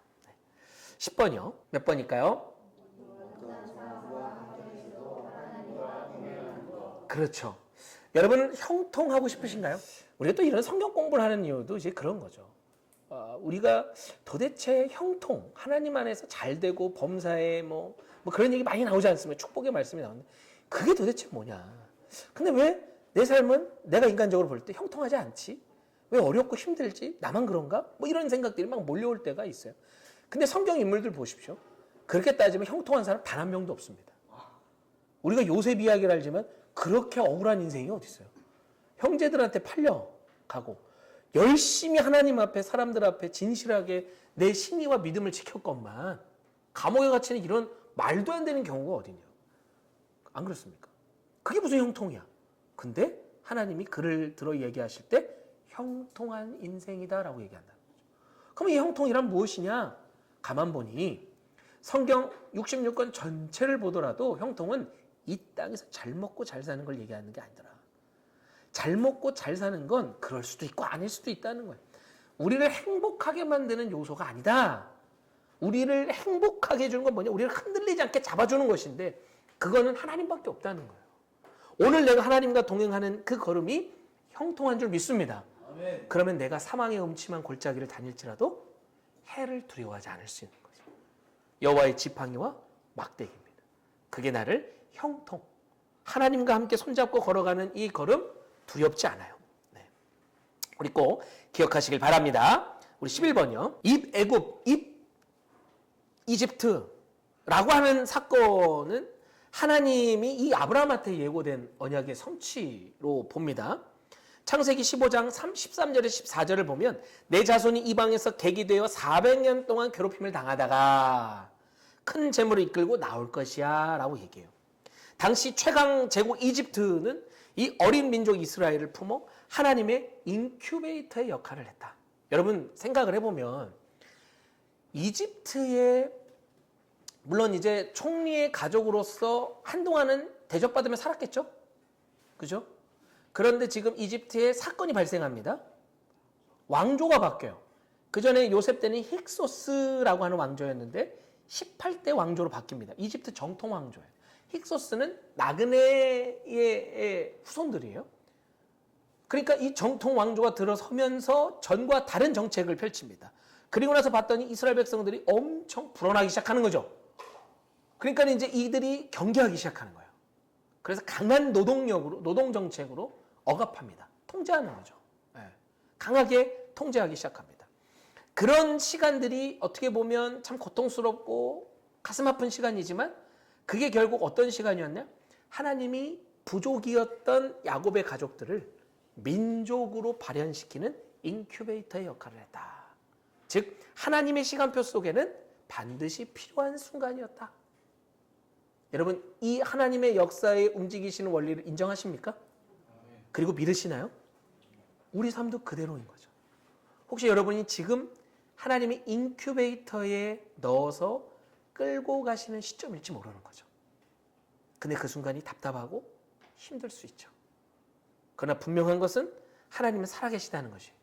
10번이요. 몇 번일까요? 그렇죠. 여러분 형통하고 싶으신가요? 우리가 또 이런 성경 공부를 하는 이유도 이제 그런 거죠. 우리가 도대체 형통, 하나님 안에서 잘 되고 범사에 뭐 그런 얘기 많이 나오지 않습니까? 축복의 말씀이 나오는데 그게 도대체 뭐냐? 근데 왜 내 삶은 내가 인간적으로 볼 때 형통하지 않지? 왜 어렵고 힘들지? 나만 그런가? 뭐 이런 생각들이 막 몰려올 때가 있어요. 근데 성경 인물들 보십시오. 그렇게 따지면 형통한 사람 단 한 명도 없습니다. 우리가 요셉 이야기를 알지만 그렇게 억울한 인생이 어디 있어요? 형제들한테 팔려가고 열심히 하나님 앞에 사람들 앞에 진실하게 내 신의와 믿음을 지켰건만 감옥에 갇히는 이런 말도 안 되는 경우가 어디냐? 안 그렇습니까? 그게 무슨 형통이야? 근데 하나님이 그를 들어 얘기하실 때 형통한 인생이다라고 얘기한다는 거죠. 그럼 이 형통이란 무엇이냐? 가만 보니 성경 66권 전체를 보더라도 형통은 이 땅에서 잘 먹고 잘 사는 걸 얘기하는 게 아니더라. 잘 먹고 잘 사는 건 그럴 수도 있고 아닐 수도 있다는 거예요. 우리를 행복하게 만드는 요소가 아니다. 우리를 행복하게 해주는 건 뭐냐? 우리를 흔들리지 않게 잡아주는 것인데 그거는 하나님밖에 없다는 거예요. 오늘 내가 하나님과 동행하는 그 걸음이 형통한 줄 믿습니다. 아멘. 그러면 내가 사망의 음침한 골짜기를 다닐지라도 해를 두려워하지 않을 수 있는 거죠. 여호와의 지팡이와 막대기입니다. 그게 나를 형통, 하나님과 함께 손잡고 걸어가는 이 걸음 두렵지 않아요. 네. 우리 꼭 기억하시길 바랍니다. 우리 11번이요. 입 애굽, 입 이집트라고 하는 사건은 하나님이 이 아브라함한테 예고된 언약의 성취로 봅니다. 창세기 15장 13절에 14절을 보면 내 자손이 이방에서 객이 되어 400년 동안 괴롭힘을 당하다가 큰 재물을 이끌고 나올 것이야 라고 얘기해요. 당시 최강 제국 이집트는 이 어린 민족 이스라엘을 품어 하나님의 인큐베이터의 역할을 했다. 여러분 생각을 해보면 이집트의 물론 이제 총리의 가족으로서 한동안은 대접받으며 살았겠죠? 그죠? 그런데 지금 이집트에 사건이 발생합니다. 왕조가 바뀌어요. 그 전에 요셉 때는 힉소스라고 하는 왕조였는데 18대 왕조로 바뀝니다. 이집트 정통 왕조예요. 힉소스는 나그네의 후손들이에요. 그러니까 이 정통 왕조가 들어서면서 전과 다른 정책을 펼칩니다. 그리고 나서 봤더니 이스라엘 백성들이 엄청 불어나기 시작하는 거죠. 그러니까 이제 이들이 경계하기 시작하는 거예요. 그래서 강한 노동력으로, 노동 정책으로 억압합니다. 통제하는 거죠. 네. 강하게 통제하기 시작합니다. 그런 시간들이 어떻게 보면 참 고통스럽고 가슴 아픈 시간이지만 그게 결국 어떤 시간이었냐? 하나님이 부족이었던 야곱의 가족들을 민족으로 발현시키는 인큐베이터의 역할을 했다. 즉 하나님의 시간표 속에는 반드시 필요한 순간이었다. 여러분 이 하나님의 역사에 움직이시는 원리를 인정하십니까? 그리고 믿으시나요? 우리 삶도 그대로인 거죠. 혹시 여러분이 지금 하나님의 인큐베이터에 넣어서 끌고 가시는 시점일지 모르는 거죠. 근데 그 순간이 답답하고 힘들 수 있죠. 그러나 분명한 것은 하나님은 살아계시다는 것이에요.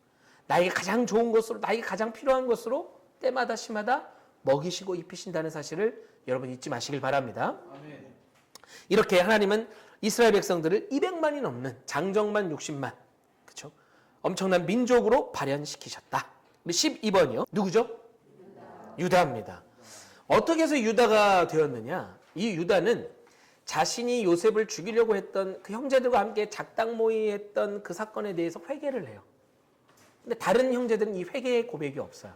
나에게 가장 좋은 것으로, 나에게 가장 필요한 것으로 때마다 시마다 먹이시고 입히신다는 사실을 여러분 잊지 마시길 바랍니다. 아멘. 이렇게 하나님은 이스라엘 백성들을 200만이 넘는 장정만 60만, 그렇죠? 엄청난 민족으로 발현시키셨다. 우리 12번이요. 누구죠? 유다입니다. 어떻게 해서 유다가 되었느냐? 이 유다는 자신이 요셉을 죽이려고 했던 그 형제들과 함께 작당 모의했던 그 사건에 대해서 회개를 해요. 근데 다른 형제들은 이 회개의 고백이 없어요.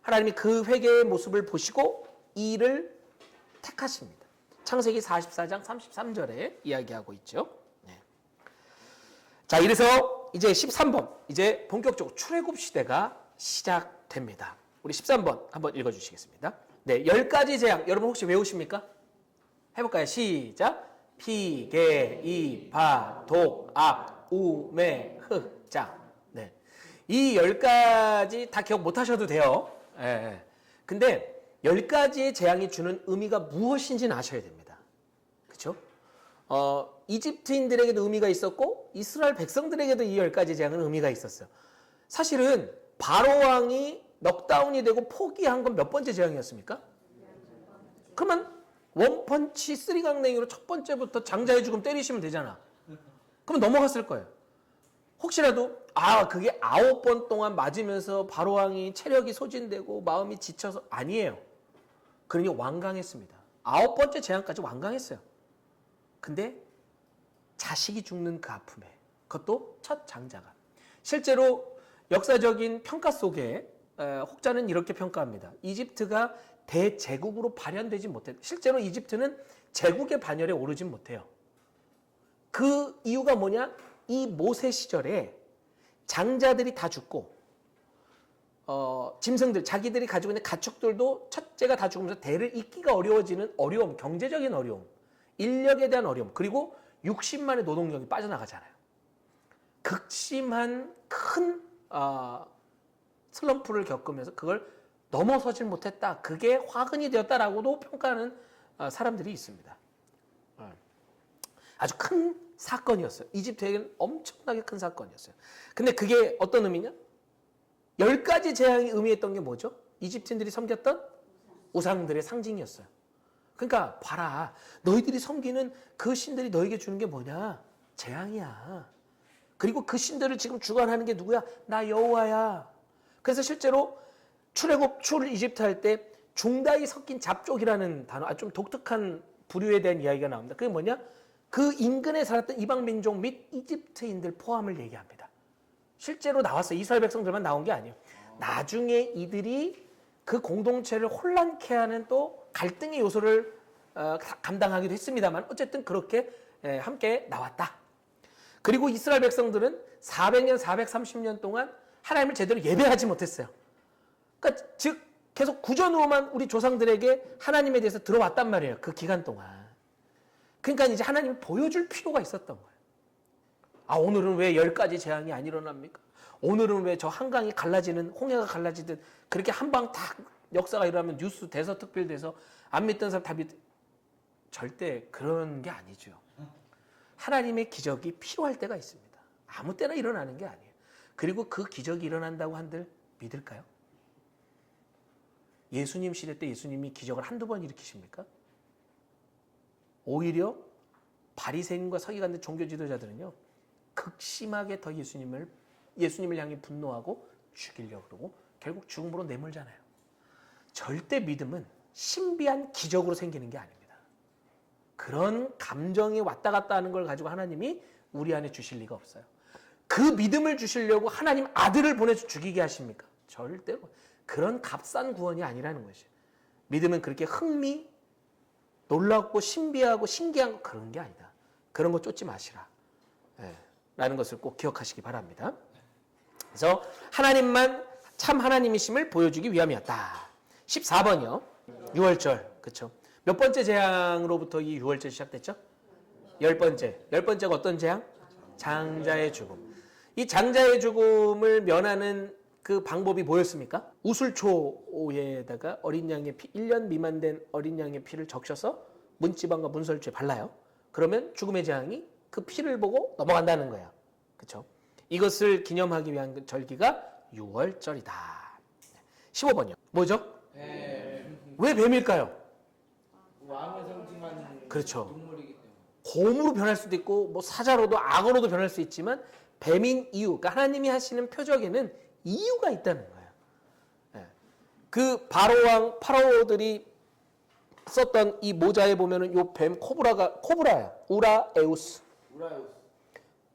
하나님이 그 회개의 모습을 보시고 이 일을 택하십니다. 창세기 44장 33절에 이야기하고 있죠. 네. 자, 이래서 이제 13번, 이제 본격적으로 출애굽 시대가 시작됩니다. 우리 13번 한번 읽어주시겠습니다. 네, 10가지 재앙 여러분 혹시 외우십니까? 해볼까요? 시작. 피, 개, 이, 바, 독, 악, 우, 매, 흑, 장. 네. 이 10가지 다 기억 못 하셔도 돼요. 예, 예. 근데 10가지의 재앙이 주는 의미가 무엇인지는 아셔야 됩니다. 그렇죠? 이집트인들에게도 의미가 있었고 이스라엘 백성들에게도 이 10가지 재앙은 의미가 있었어요. 사실은 바로 왕이 넉다운이 되고 포기한 건 몇 번째 재앙이었습니까? 그러면 원펀치 쓰리강냉이로 첫 번째부터 장자의 죽음 때리시면 되잖아. 그럼 넘어갔을 거예요. 혹시라도 그게 9번 동안 맞으면서 바로 왕이 체력이 소진되고 마음이 지쳐서 아니에요. 그러니 완강했습니다. 9번째 재앙까지 완강했어요. 근데 자식이 죽는 그 아픔에 그것도 첫 장자가 실제로 역사적인 평가 속에 혹자는 이렇게 평가합니다. 이집트가 대제국으로 발현되지 못했다. 실제로 이집트는 제국의 반열에 오르진 못해요. 그 이유가 뭐냐? 이 모세 시절에 장자들이 다 죽고 짐승들 자기들이 가지고 있는 가축들도 첫째가 다 죽으면서 대를 잇기가 어려워지는 어려움, 경제적인 어려움, 인력에 대한 어려움, 그리고 60만의 노동력이 빠져나가잖아요. 극심한 큰 슬럼프를 겪으면서 그걸 넘어서질 못했다. 그게 화근이 되었다라고도 평가하는 사람들이 있습니다. 아주 큰 사건이었어요. 이집트에게는 엄청나게 큰 사건이었어요. 근데 그게 어떤 의미냐? 10가지 재앙이 의미했던 게 뭐죠? 이집트인들이 섬겼던 우상들의 상징이었어요. 그러니까 봐라. 너희들이 섬기는 그 신들이 너에게 주는 게 뭐냐? 재앙이야. 그리고 그 신들을 지금 주관하는 게 누구야? 나 여호와야. 그래서 실제로 출애굽 출 이집트 할 때 중다이 섞인 잡족이라는 단어, 좀 독특한 부류에 대한 이야기가 나옵니다. 그게 뭐냐? 그 인근에 살았던 이방 민족 및 이집트인들 포함을 얘기합니다. 실제로 나왔어요. 이스라엘 백성들만 나온 게 아니에요. 나중에 이들이 그 공동체를 혼란케 하는 또 갈등의 요소를 감당하기도 했습니다만 어쨌든 그렇게 함께 나왔다. 그리고 이스라엘 백성들은 400년, 430년 동안 하나님을 제대로 예배하지 못했어요. 그러니까 즉 계속 구전으로만 우리 조상들에게 하나님에 대해서 들어왔단 말이에요. 그 기간 동안. 그러니까 이제 하나님이 보여줄 필요가 있었던 거예요. 오늘은 왜 10가지 재앙이 안 일어납니까? 오늘은 왜 저 한강이 갈라지는, 홍해가 갈라지듯 그렇게 한 방 탁 역사가 일어나면 뉴스 대서특필돼서 안 믿던 사람 다 절대 그런 게 아니죠. 하나님의 기적이 필요할 때가 있습니다. 아무 때나 일어나는 게 아니에요. 그리고 그 기적이 일어난다고 한들 믿을까요? 예수님 시대 때 예수님이 기적을 한두 번 일으키십니까? 오히려 바리새인과 서기관들 종교 지도자들은요. 극심하게 더 예수님을 향해 분노하고 죽이려고 그러고 결국 죽음으로 내몰잖아요. 절대 믿음은 신비한 기적으로 생기는 게 아닙니다. 그런 감정이 왔다 갔다 하는 걸 가지고 하나님이 우리 안에 주실 리가 없어요. 그 믿음을 주시려고 하나님 아들을 보내서 죽이게 하십니까? 절대로 그런 값싼 구원이 아니라는 것이에요. 믿음은 그렇게 놀랍고 신비하고 신기한 거 그런 게 아니다. 그런 거 쫓지 마시라. 라는 것을 꼭 기억하시기 바랍니다. 그래서 하나님만 참 하나님이심을 보여주기 위함이었다. 14번이요. 6월절. 그렇죠. 몇 번째 재앙으로부터 이 6월절 시작됐죠? 10번째. 10번째가 어떤 재앙? 장자의 죽음. 이 장자의 죽음을 면하는 그 방법이 뭐였습니까? 우슬초에다가 어린 양의 피, 1년 미만 된 어린 양의 피를 적셔서 문지방과 문설주에 발라요. 그러면 죽음의 재앙이 그 피를 보고 넘어간다는 거예요. 그렇죠? 이것을 기념하기 위한 절기가 6월절이다. 15번이요. 뭐죠? 왜 뱀일까요? 왕을 상징하는 그렇죠. 동물이기 때문에. 곰으로 변할 수도 있고 뭐 사자로도 악어로도 변할 수 있지만 뱀인 이유, 그러니까 하나님이 하시는 표적에는 이유가 있다는 거예요. 그 파라오들이 썼던 이 모자에 보면은 요 뱀 코브라예요. 우라에우스.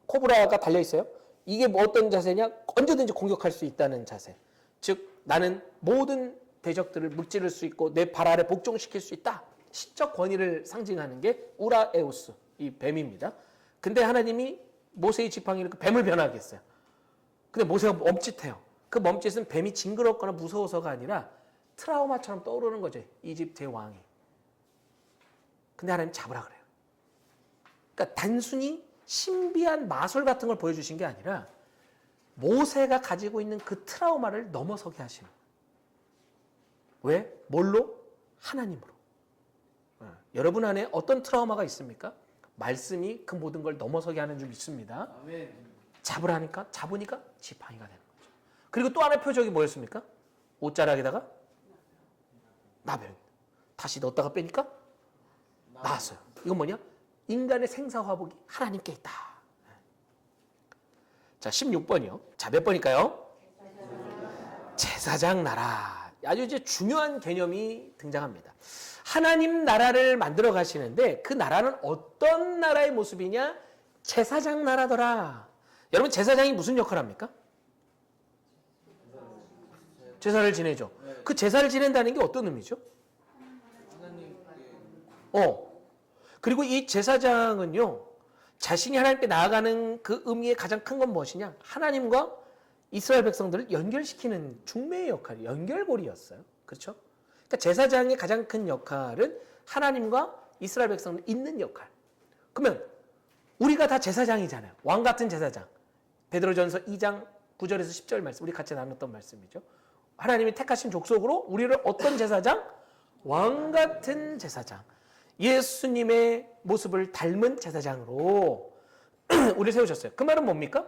코브라가 달려 있어요. 이게 뭐 어떤 자세냐? 언제든지 공격할 수 있다는 자세. 즉 나는 모든 대적들을 무찌를 수 있고 내 발 아래 복종시킬 수 있다. 시적 권위를 상징하는 게 우라에우스, 이 뱀입니다. 근데 하나님이 모세의 지팡이를 그 뱀을 변하게 했어요. 근데 모세가 멈칫해요. 그 멈칫은 뱀이 징그럽거나 무서워서가 아니라 트라우마처럼 떠오르는 거죠. 이집트의 왕이. 근데 하나님 잡으라 그래요. 그러니까 단순히 신비한 마술 같은 걸 보여주신 게 아니라 모세가 가지고 있는 그 트라우마를 넘어서게 하시는 거예요. 왜? 뭘로? 하나님으로. 여러분 안에 어떤 트라우마가 있습니까? 말씀이 그 모든 걸 넘어서게 하는 줄 믿습니다. 아멘. 잡으니까 지팡이가 되는 거죠. 그리고 또 하나의 표적이 뭐였습니까? 옷자락에다가 나병. 다시 넣었다가 빼니까 나왔어요. 이건 뭐냐? 인간의 생사화복이 하나님께 있다. 자, 16번이요. 자, 몇 번일까요? 제사장 나라. 아주 이제 중요한 개념이 등장합니다. 하나님 나라를 만들어 가시는데 그 나라는 어떤 나라의 모습이냐? 제사장 나라더라. 여러분, 제사장이 무슨 역할을 합니까? 제사를 지내죠. 그 제사를 지낸다는 게 어떤 의미죠? 그리고 이 제사장은요, 자신이 하나님께 나아가는 그 의미의 가장 큰 건 무엇이냐? 하나님과 이스라엘 백성들을 연결시키는 중매의 역할이 연결고리였어요. 그렇죠? 그러니까 제사장의 가장 큰 역할은 하나님과 이스라엘 백성을 잇는 역할. 그러면 우리가 다 제사장이잖아요. 왕 같은 제사장. 베드로전서 2장 9절에서 10절 말씀, 우리 같이 나눴던 말씀이죠. 하나님이 택하신 족속으로 우리를 어떤 제사장? 왕 같은 제사장. 예수님의 모습을 닮은 제사장으로 우리를 세우셨어요. 그 말은 뭡니까?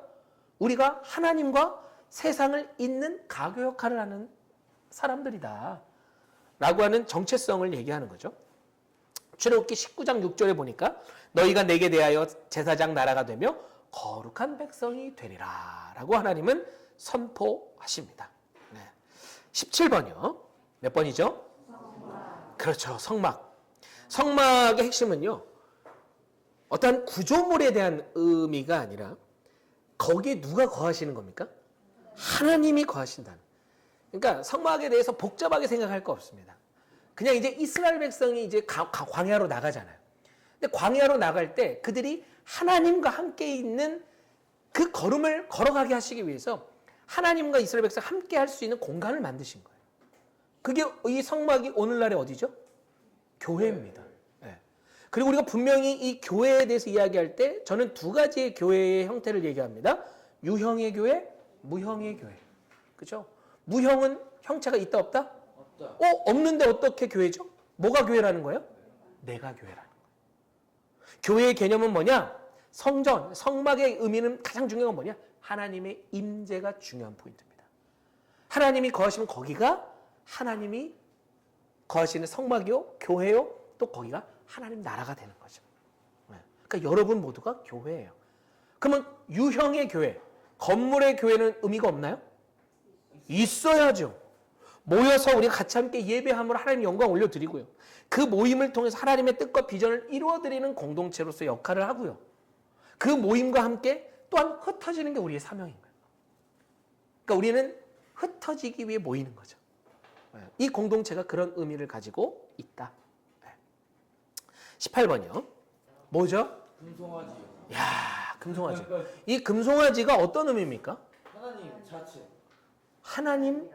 우리가 하나님과 세상을 잇는 가교 역할을 하는 사람들이다 라고 하는 정체성을 얘기하는 거죠. 출애굽기 19장 6절에 보니까 너희가 내게 대하여 제사장 나라가 되며 거룩한 백성이 되리라 라고 하나님은 선포하십니다. 17번이요. 몇 번이죠? 그렇죠. 성막. 성막의 핵심은요, 어떤 구조물에 대한 의미가 아니라 거기에 누가 거하시는 겁니까? 하나님이 거하신다는. 그러니까 성막에 대해서 복잡하게 생각할 거 없습니다. 그냥 이제 이스라엘 백성이 이제 광야로 나가잖아요. 근데 광야로 나갈 때 그들이 하나님과 함께 있는 그 걸음을 걸어가게 하시기 위해서 하나님과 이스라엘 백성 함께 할 수 있는 공간을 만드신 거예요. 그게 이 성막이 오늘날의 어디죠? 교회입니다. 네. 그리고 우리가 분명히 이 교회에 대해서 이야기할 때 저는 두 가지의 교회의 형태를 얘기합니다. 유형의 교회, 무형의 교회. 그죠? 무형은 형체가 있다 없다? 없다. 없는데 어떻게 교회죠? 뭐가 교회라는 거예요? 내가 교회라는 거예요. 교회의 개념은 뭐냐? 성전, 성막의 의미는 가장 중요한 건 뭐냐? 하나님의 임재가 중요한 포인트입니다. 하나님이 거하시면 거기가 하나님이 거하시는 성막이요, 교회요, 또 거기가 하나님 나라가 되는 거죠. 그러니까 여러분 모두가 교회예요. 그러면 유형의 교회, 건물의 교회는 의미가 없나요? 있어야죠. 모여서 우리가 같이 함께 예배함으로 하나님 영광 올려드리고요. 그 모임을 통해서 하나님의 뜻과 비전을 이루어드리는 공동체로서 역할을 하고요. 그 모임과 함께 또한 흩어지는 게 우리의 사명인 거예요. 그러니까 우리는 흩어지기 위해 모이는 거죠. 이 공동체가 그런 의미를 가지고 있다. 18번이요. 뭐죠? 금송아지요. 야, 금송아지. 이 금송아지가 어떤 의미입니까? 하나님 자체. 하나님.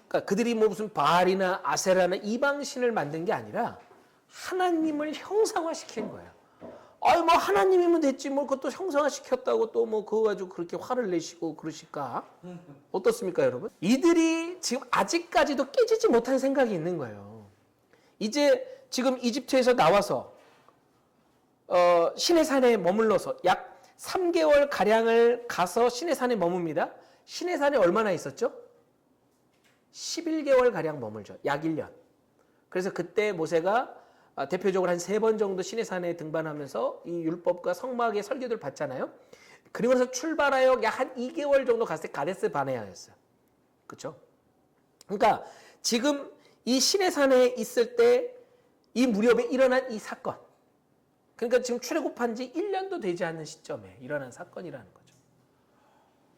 그러니까 그들이 뭐 무슨 바알이나 아세라나 이방신을 만든 게 아니라 하나님을 형상화시킨 거예요. 아유, 뭐 하나님이면 됐지 뭐 그것도 형상화시켰다고 또 뭐 그거 가지고 그렇게 화를 내시고 그러실까? 어떻습니까, 여러분? 이들이 지금 아직까지도 깨지지 못한 생각이 있는 거예요. 이제 지금 이집트에서 나와서 시내산에 머물러서 약 3개월 가량을 가서 시내산에 머뭅니다. 시내산에 얼마나 있었죠? 11개월 가량 머물죠. 약 1년. 그래서 그때 모세가 대표적으로 한 3번 정도 시내산에 등반하면서 이 율법과 성막의 설교를 받잖아요. 그리고 나서 출발하여 약 한 2개월 정도 갔을 때 가데스 바네아였어요. 그렇죠? 그러니까 지금 이 시내산에 있을 때 이 무렵에 일어난 이 사건. 그러니까 지금 출애굽한 지 1년도 되지 않는 시점에 일어난 사건이라는 거죠.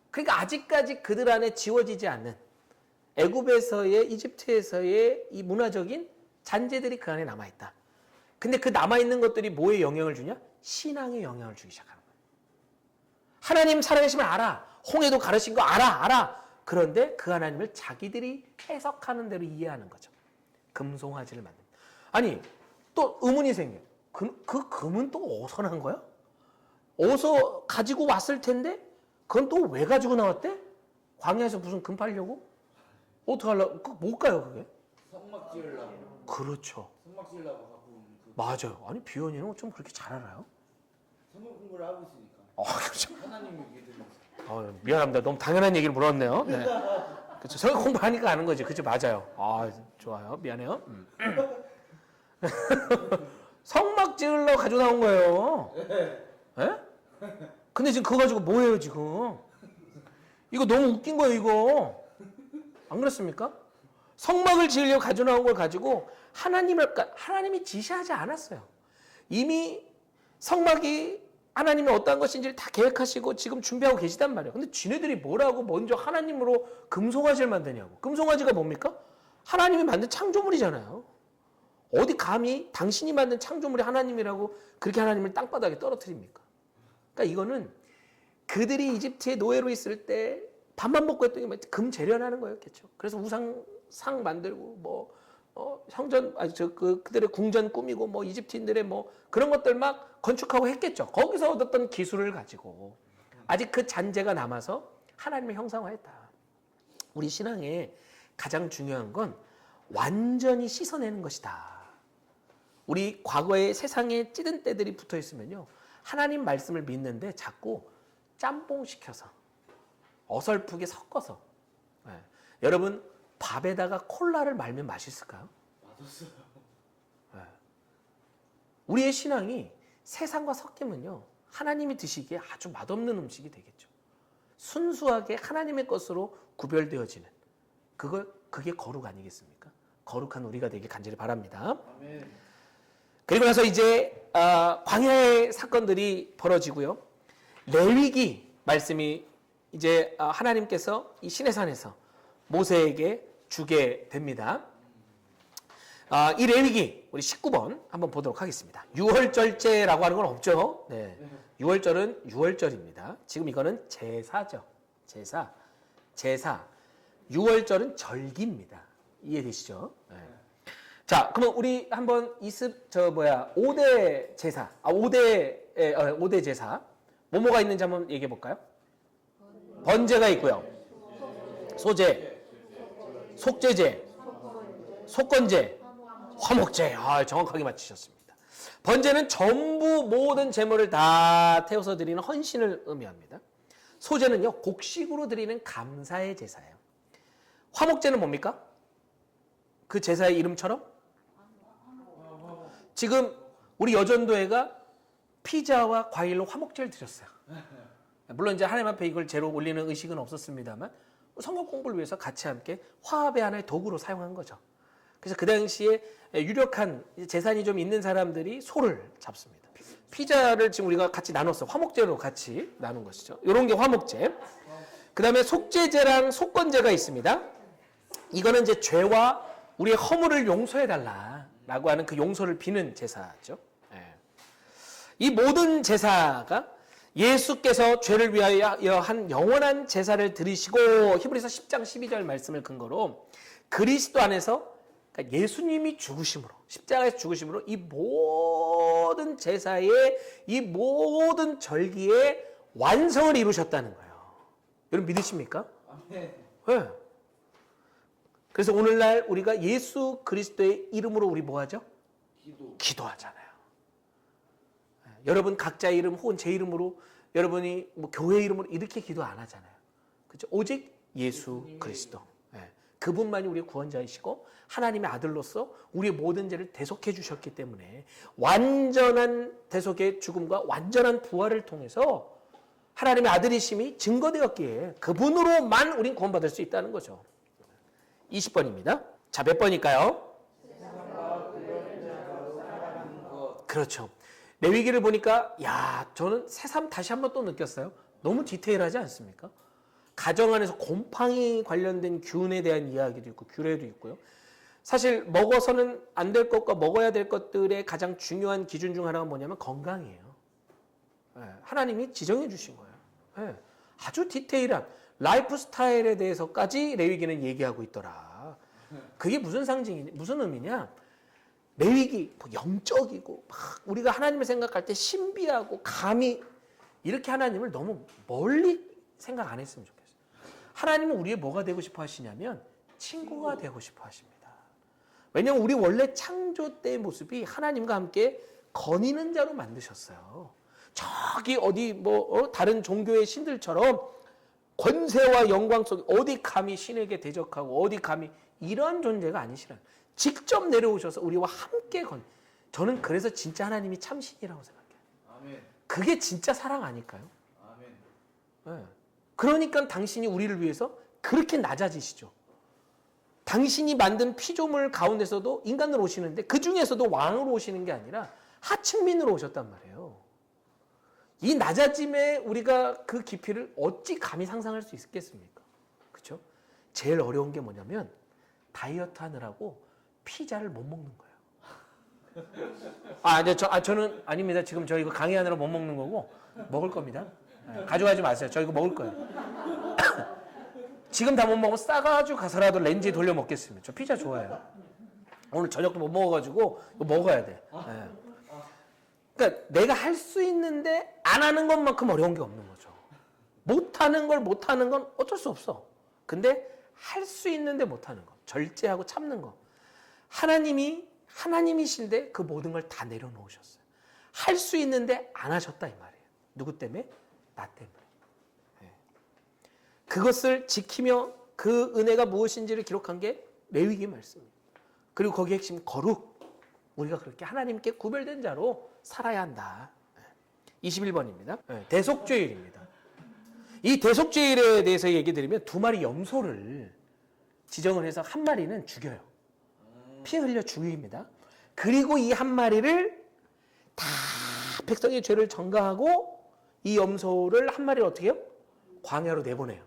그러니까 아직까지 그들 안에 지워지지 않는 애굽에서의 이집트에서의 이 문화적인 잔재들이 그 안에 남아있다. 근데 그 남아있는 것들이 뭐에 영향을 주냐? 신앙에 영향을 주기 시작하는 거예요. 하나님 살아계심을 알아. 홍해도 가르신 거 알아. 그런데 그 하나님을 자기들이 해석하는 대로 이해하는 거죠. 금송아지를 만듭니다. 아니, 또 의문이 생겨요. 그 금은 또 어디서 난 거야? 어디서 가지고 왔을 텐데 그건 또 왜 가지고 나왔대? 광야에서 무슨 금 팔려고? 어떻게 하려고? 뭘까요, 그게? 성막 지으려고. 그렇죠. 성막 지으려고 갖고 온 그 맞아요. 아니, 비원이는 좀 그렇게 잘 알아요? 성경 공부를 하고 있으니까. 그렇죠. 하나님을 믿으면서. 미안합니다. 너무 당연한 얘기를 물었네요. 네. 그렇죠. 성경 공부하니까 아는 거지. 그죠? 맞아요. 좋아요. 미안해요. 성막 지으려고 가지고 나온 거예요. 예? 근데 지금 그거 가지고 뭐 해요, 지금? 이거 너무 웃긴 거예요, 이거. 안 그렇습니까? 성막을 지으려고 가지고 나온 걸 가지고 하나님이 지시하지 않았어요. 이미 성막이 하나님이 어떠한 것인지를 다 계획하시고 지금 준비하고 계시단 말이에요. 근데 지네들이 뭐라고 먼저 하나님으로 금송아지를 만드냐고. 금송아지가 뭡니까? 하나님이 만든 창조물이잖아요. 어디 감히 당신이 만든 창조물이 하나님이라고 그렇게 하나님을 땅바닥에 떨어뜨립니까? 그러니까 이거는 그들이 이집트에 노예로 있을 때 밥만 먹고 했던 게 금 재련하는 거였겠죠. 그래서 상 만들고 형전 그들의 궁전 꾸미고 이집트인들의 그런 것들 막 건축하고 했겠죠. 거기서 얻었던 기술을 가지고 아직 그 잔재가 남아서 하나님을 형상화했다. 우리 신앙에 가장 중요한 건 완전히 씻어내는 것이다. 우리 과거에 세상에 찌든 때들이 붙어 있으면요, 하나님 말씀을 믿는데 자꾸 짬뽕시켜서 어설프게 섞어서 여러분 밥에다가 콜라를 말면 맛있을까요? 맛없어요. 우리의 신앙이 세상과 섞이면요, 하나님이 드시기에 아주 맛없는 음식이 되겠죠. 순수하게 하나님의 것으로 구별되어지는 그게 거룩 아니겠습니까? 거룩한 우리가 되길 간절히 바랍니다. 아멘. 그리고 나서 이제 광야의 사건들이 벌어지고요. 레위기 말씀이 이제 하나님께서 이 시내산에서 모세에게 주게 됩니다. 이 레위기 우리 19번 한번 보도록 하겠습니다. 유월절제라고 하는 건 없죠. 네. 유월절은 유월절입니다. 지금 이거는 제사죠. 제사. 유월절은 절기입니다. 이해되시죠? 네. 자, 그러면 우리 한번 5대 제사. 5대 제사. 뭐가 있는지 한번 얘기해 볼까요? 번제가 있고요. 소제, 속제제, 속건제, 화목제. 정확하게 맞히셨습니다. 번제는 전부 모든 제물을 다 태워서 드리는 헌신을 의미합니다. 소제는요, 곡식으로 드리는 감사의 제사예요. 화목제는 뭡니까? 그 제사의 이름처럼? 지금 우리 여전도회가 피자와 과일로 화목제를 드렸어요. 물론 이제 하나님 앞에 이걸 제로 올리는 의식은 없었습니다만 성경 공부를 위해서 같이 함께 화합의 하나의 도구로 사용한 거죠. 그래서 그 당시에 유력한 재산이 좀 있는 사람들이 소를 잡습니다. 피자를 지금 우리가 같이 나눴어요. 화목제로 같이 나눈 것이죠. 이런 게 화목제. 그 다음에 속제제랑 속건제가 있습니다. 이거는 이제 죄와 우리의 허물을 용서해달라라고 하는 그 용서를 비는 제사죠. 이 모든 제사가 예수께서 죄를 위하여 한 영원한 제사를 드리시고 히브리서 10장 12절 말씀을 근거로 그리스도 안에서 그러니까 예수님이 죽으심으로 십자가에서 죽으심으로 이 모든 제사의 이 모든 절기의 완성을 이루셨다는 거예요. 여러분 믿으십니까? 아멘. 네. 그래서 오늘날 우리가 예수 그리스도의 이름으로 우리 뭐하죠? 기도하잖아요. 여러분 각자의 이름 혹은 제 이름으로 여러분이 교회 이름으로 이렇게 기도 안 하잖아요. 그렇죠? 오직 예수 그리스도. 그분만이 우리의 구원자이시고 하나님의 아들로서 우리의 모든 죄를 대속해 주셨기 때문에 완전한 대속의 죽음과 완전한 부활을 통해서 하나님의 아들이심이 증거되었기에 그분으로만 우린 구원받을 수 있다는 거죠. 20번입니다. 자, 몇 번일까요? 그렇죠. 레위기를 보니까 저는 새삼 다시 한번 또 느꼈어요. 너무 디테일하지 않습니까? 가정 안에서 곰팡이 관련된 균에 대한 이야기도 있고 규례도 있고요. 사실 먹어서는 안 될 것과 먹어야 될 것들의 가장 중요한 기준 중 하나가 뭐냐면 건강이에요. 하나님이 지정해 주신 거예요. 아주 디테일한 라이프 스타일에 대해서까지 레위기는 얘기하고 있더라. 그게 무슨 상징이냐, 무슨 의미냐? 레위기 영적이고 막 우리가 하나님을 생각할 때 신비하고 감히 이렇게 하나님을 너무 멀리 생각 안 했으면 좋겠어요. 하나님은 우리의 뭐가 되고 싶어 하시냐면 친구가 되고 싶어 하십니다. 왜냐하면 우리 원래 창조 때의 모습이 하나님과 함께 거니는 자로 만드셨어요. 저기 어디 다른 종교의 신들처럼 권세와 영광 속에 어디 감히 신에게 대적하고 어디 감히 이런 존재가 아니시라는, 직접 내려오셔서 우리와 함께 저는 그래서 진짜 하나님이 참신이라고 생각해요. 아멘. 그게 진짜 사랑 아닐까요? 아멘. 네. 그러니까 당신이 우리를 위해서 그렇게 낮아지시죠. 당신이 만든 피조물 가운데서도 인간으로 오시는데 그 중에서도 왕으로 오시는 게 아니라 하층민으로 오셨단 말이에요. 이 낮아짐에 우리가 그 깊이를 어찌 감히 상상할 수 있겠습니까? 그렇죠? 제일 어려운 게 뭐냐면 다이어트 하느라고 피자를 못 먹는 거예요. 저는 아닙니다. 지금 저 이거 강의하느라 못 먹는 거고 먹을 겁니다. 가져가지 마세요. 저 이거 먹을 거예요. 지금 다 못 먹으면 싸가지고 가서라도 렌즈에 돌려 먹겠습니다. 저 피자 좋아해요. 오늘 저녁도 못 먹어가지고 이거 먹어야 돼. 네. 그러니까 내가 할 수 있는데 안 하는 것만큼 어려운 게 없는 거죠. 못하는 건 어쩔 수 없어. 근데 할 수 있는데 못하는 거, 절제하고 참는 거. 하나님이신데 그 모든 걸 다 내려놓으셨어요. 할 수 있는데 안 하셨다 이 말이에요. 누구 때문에? 나 때문에. 그것을 지키며 그 은혜가 무엇인지를 기록한 게 레위기 말씀입니다. 그리고 거기에 핵심 거룩. 우리가 그렇게 하나님께 구별된 자로 살아야 한다. 21번입니다. 대속죄일입니다. 이 대속죄일에 대해서 얘기 드리면 두 마리 염소를 지정을 해서 한 마리는 죽여요. 피 흘려 죽입니다. 그리고 이 한 마리를 다 백성의 죄를 전가하고 이 염소를 한 마리를 어떻게 해요? 광야로 내보내요.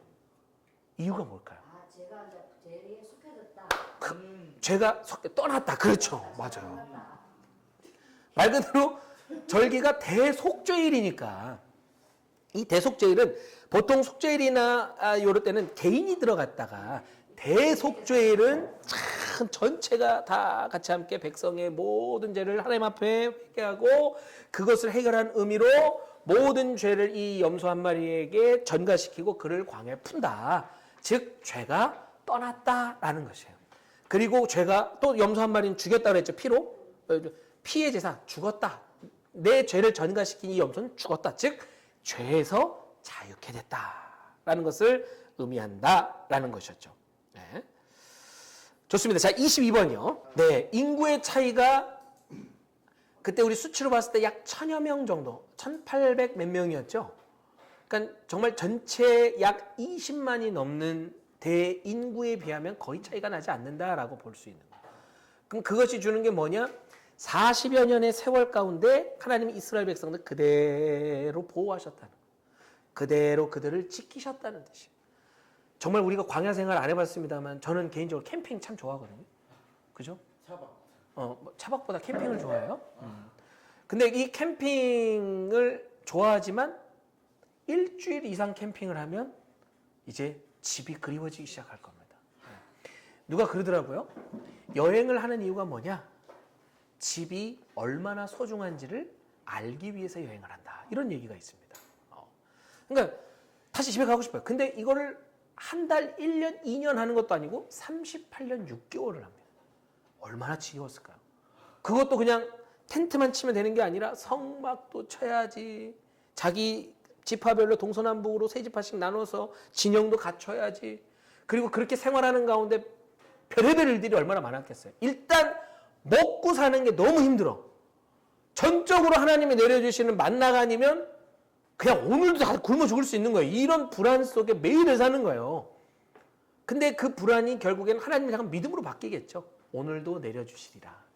이유가 뭘까요? 제가 이제 죄에 속해졌다. 죄가 떠났다. 그렇죠. 맞아요. 말 그대로 절기가 대속죄일이니까 이 대속죄일은 보통 속죄일이나 이럴 때는 개인이 들어갔다가 대속죄일은 참 전체가 다 같이 함께 백성의 모든 죄를 하나님 앞에 회개하고 그것을 해결한 의미로 모든 죄를 이 염소 한 마리에게 전가시키고 그를 광야에 푼다. 즉 죄가 떠났다라는 것이에요. 그리고 죄가 또 염소 한 마리는 죽였다 그랬죠. 피의 제사 죽었다. 내 죄를 전가시킨 이 염소는 죽었다. 즉 죄에서 자유케 됐다라는 것을 의미한다라는 것이었죠. 네. 좋습니다. 자, 22번이요. 네, 인구의 차이가 그때 우리 수치로 봤을 때 약 1000여 명 정도, 1800 몇 명이었죠. 그러니까 정말 전체 약 20만이 넘는 대인구에 비하면 거의 차이가 나지 않는다라고 볼 수 있는 거예요. 그럼 그것이 주는 게 뭐냐? 40여 년의 세월 가운데 하나님이 이스라엘 백성들 그대로 보호하셨다는 거예요. 그대로 그들을 지키셨다는 뜻이에요. 정말 우리가 광야 생활 안 해봤습니다만 저는 개인적으로 캠핑 참 좋아하거든요. 그죠? 차박. 차박보다 캠핑을 좋아해요. 근데 이 캠핑을 좋아하지만 일주일 이상 캠핑을 하면 이제 집이 그리워지기 시작할 겁니다. 누가 그러더라고요. 여행을 하는 이유가 뭐냐? 집이 얼마나 소중한지를 알기 위해서 여행을 한다. 이런 얘기가 있습니다. 그러니까 다시 집에 가고 싶어요. 근데 이거를 한 달, 1년, 2년 하는 것도 아니고 38년 6개월을 합니다. 얼마나 지겨웠을까요? 그것도 그냥 텐트만 치면 되는 게 아니라 성막도 쳐야지. 자기 지파별로 동서남북으로 세 지파씩 나눠서 진영도 갖춰야지. 그리고 그렇게 생활하는 가운데 별의별 일들이 얼마나 많았겠어요. 일단 먹고 사는 게 너무 힘들어. 전적으로 하나님이 내려주시는 만나가 아니면 그냥 오늘도 다 굶어 죽을 수 있는 거예요. 이런 불안 속에 매일을 사는 거예요. 근데 그 불안이 결국에는 하나님을 향한 믿음으로 바뀌겠죠. 오늘도 내려주시리라.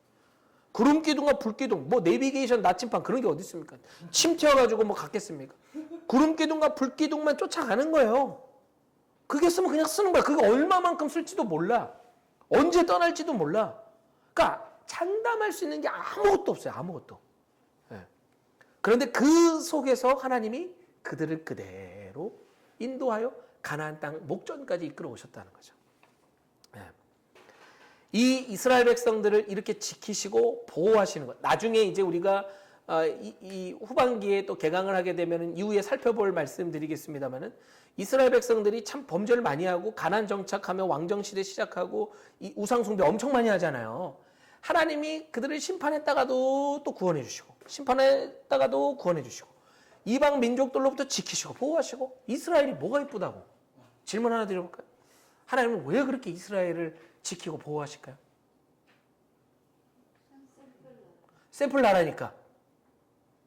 구름 기둥과 불 기둥, 내비게이션 나침반 그런 게 어디 있습니까? 침 튀어가지고 갔겠습니까? 구름 기둥과 불 기둥만 쫓아가는 거예요. 그게 쓰면 그냥 쓰는 거야. 그게 얼마만큼 쓸지도 몰라. 언제 떠날지도 몰라. 그러니까 장담할 수 있는 게 아무것도 없어요. 아무것도. 그런데 그 속에서 하나님이 그들을 그대로 인도하여 가나안 땅 목전까지 이끌어 오셨다는 거죠. 이 이스라엘 백성들을 이렇게 지키시고 보호하시는 것. 나중에 이제 우리가 이 후반기에 또 개강을 하게 되면 이후에 살펴볼 말씀드리겠습니다만은 이스라엘 백성들이 참 범죄를 많이 하고 가나안 정착하며 왕정 시대 시작하고 이 우상 숭배 엄청 많이 하잖아요. 하나님이 그들을 심판했다가도 또 구원해 주시고 심판했다가도 구원해 주시고 이방 민족들로부터 지키시고 보호하시고 이스라엘이 뭐가 이쁘다고? 질문 하나 드려볼까요? 하나님은 왜 그렇게 이스라엘을 지키고 보호하실까요? 샘플 나라니까.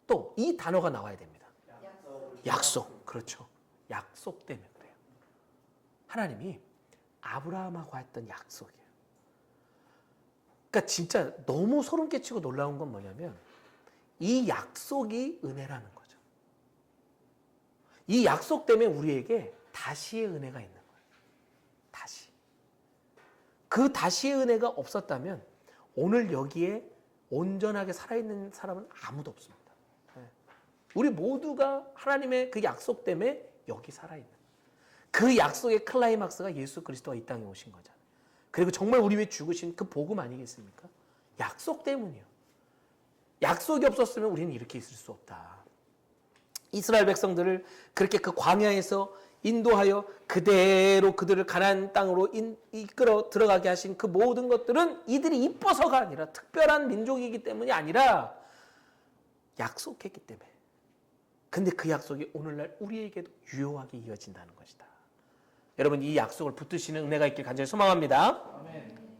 또 이 단어가 나와야 됩니다. 약속. 그렇죠. 약속 때문에 그래요. 하나님이 아브라함하고 했던 약속이에요. 그러니까 진짜 너무 소름 끼치고 놀라운 건 뭐냐면 이 약속이 은혜라는 거죠. 이 약속 때문에 우리에게 다시의 은혜가 있는 거예요. 다시. 그 다시의 은혜가 없었다면 오늘 여기에 온전하게 살아있는 사람은 아무도 없습니다. 우리 모두가 하나님의 그 약속 때문에 여기 살아있는 그 약속의 클라이막스가 예수 그리스도가 이 땅에 오신 거잖아요. 그리고 정말 우리 위해 죽으신 그 복음 아니겠습니까? 약속 때문이요. 약속이 없었으면 우리는 이렇게 있을 수 없다. 이스라엘 백성들을 그렇게 그 광야에서 인도하여 그대로 그들을 가나안 땅으로 이끌어 들어가게 하신 그 모든 것들은 이들이 이뻐서가 아니라 특별한 민족이기 때문이 아니라 약속했기 때문에. 근데 그 약속이 오늘날 우리에게도 유효하게 이어진다는 것이다. 여러분 이 약속을 붙드시는 은혜가 있길 간절히 소망합니다.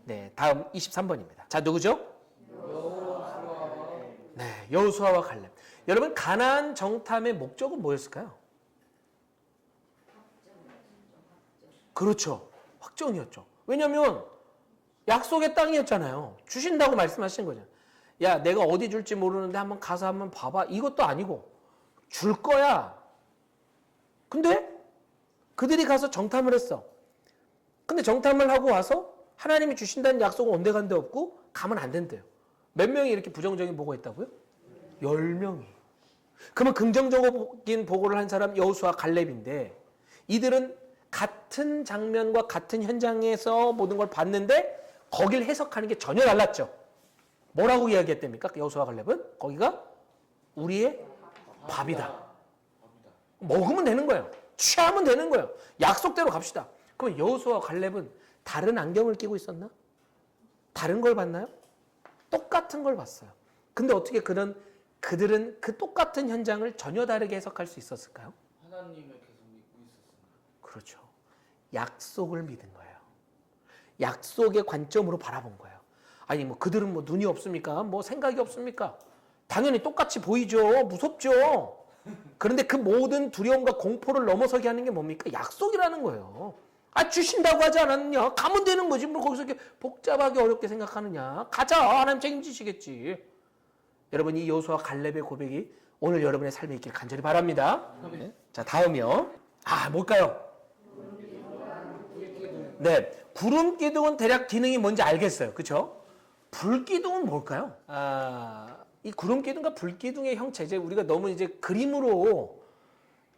네, 다음 23번입니다. 자, 누구죠? 네, 여호수아와 갈렙. 여러분 가나안 정탐의 목적은 뭐였을까요? 그렇죠. 확정이었죠. 왜냐하면 약속의 땅이었잖아요. 주신다고 말씀하신 거죠. 야, 내가 어디 줄지 모르는데 한번 가서 한번 봐봐. 이것도 아니고 줄 거야. 근데 그들이 가서 정탐을 했어. 근데 정탐을 하고 와서 하나님이 주신다는 약속은 온데간데 없고 가면 안 된대요. 몇 명이 이렇게 부정적인 보고 했다고요? 10명이. 그러면 긍정적인 보고를 한 사람 여호수아 갈렙인데 이들은 같은 장면과 같은 현장에서 모든 걸 봤는데 거길 해석하는 게 전혀 달랐죠. 뭐라고 이야기했답니까? 여호수아 갈렙은 거기가 우리의 밥이다. 먹으면 되는 거예요. 취하면 되는 거예요. 약속대로 갑시다. 그럼 여호수아 갈렙은 다른 안경을 끼고 있었나? 다른 걸 봤나요? 똑같은 걸 봤어요. 근데 어떻게 그들은 그 똑같은 현장을 전혀 다르게 해석할 수 있었을까요? 하나님을 계속 믿고 있었습니다. 그렇죠. 약속을 믿은 거예요. 약속의 관점으로 바라본 거예요. 아니 뭐 그들은 뭐 눈이 없습니까? 뭐 생각이 없습니까? 당연히 똑같이 보이죠. 무섭죠. 그런데 그 모든 두려움과 공포를 넘어서게 하는 게 뭡니까? 약속이라는 거예요. 아, 주신다고 하지 않았느냐? 가면 되는 거지. 뭐 거기서 이렇게 복잡하게 어렵게 생각하느냐? 가자. 하나님 책임지시겠지. 여러분 이 여호수아 갈렙의 고백이 오늘 여러분의 삶에 있길 간절히 바랍니다. 네. 자, 다음이요. 아, 뭘까요? 네, 구름 기둥은 대략 기능이 뭔지 알겠어요. 그렇죠? 불 기둥은 뭘까요? 이 구름 기둥과 불 기둥의 형체, 이제 우리가 너무 이제 그림으로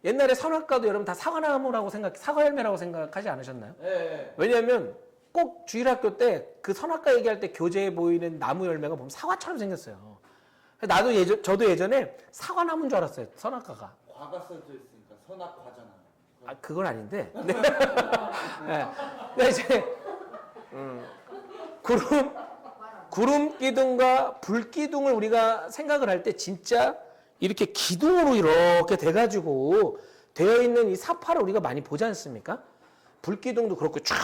옛날에 선악과도 여러분 다 사과나무라고 사과열매라고 생각하지 않으셨나요? 네. 왜냐하면 꼭 주일학교 때 그 선악과 얘기할 때 교재에 보이는 나무 열매가 보면 사과처럼 생겼어요. 저도 예전에 사과나무인 줄 알았어요. 선악과가. 과가 써져 있으니까 선악과잖아요. 아, 그건 아닌데. 네. 네. 그러니까 이제 구름 기둥과 불 기둥을 우리가 생각을 할 때 진짜 이렇게 기둥으로 이렇게 돼가지고 되어 있는 이 사파를 우리가 많이 보지 않습니까? 불 기둥도 그렇고 쫙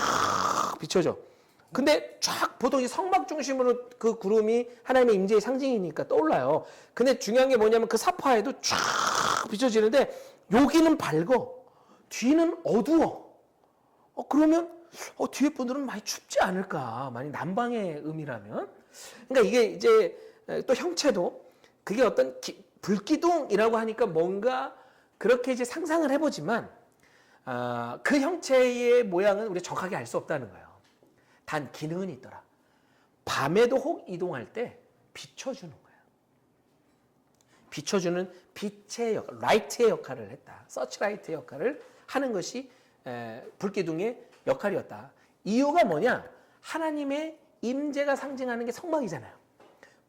비춰져. 근데 쫙 보통 이 성막 중심으로 그 구름이 하나님의 임재의 상징이니까 떠올라요. 근데 중요한 게 뭐냐면 그 사파에도 쫙 비춰지는데 여기는 밝어. 뒤는 어두워. 그러면 뒤에 분들은 많이 춥지 않을까? 많이南방의 의미라면. 그러니까 이게 이제 또 형체도 그게 어떤 불기둥이라고 하니까 뭔가 그렇게 이제 상상을 해보지만 그 형체의 모양은 우리가 정확하게 알 수 없다는 거예요. 단 기능은 있더라. 밤에도 혹 이동할 때 비춰주는 거예요. 비춰주는 빛의 역할, 라이트의 역할을 했다. 서치라이트의 역할을 하는 것이 불기둥의 역할이었다. 이유가 뭐냐? 하나님의 임재가 상징하는 게 성막이잖아요.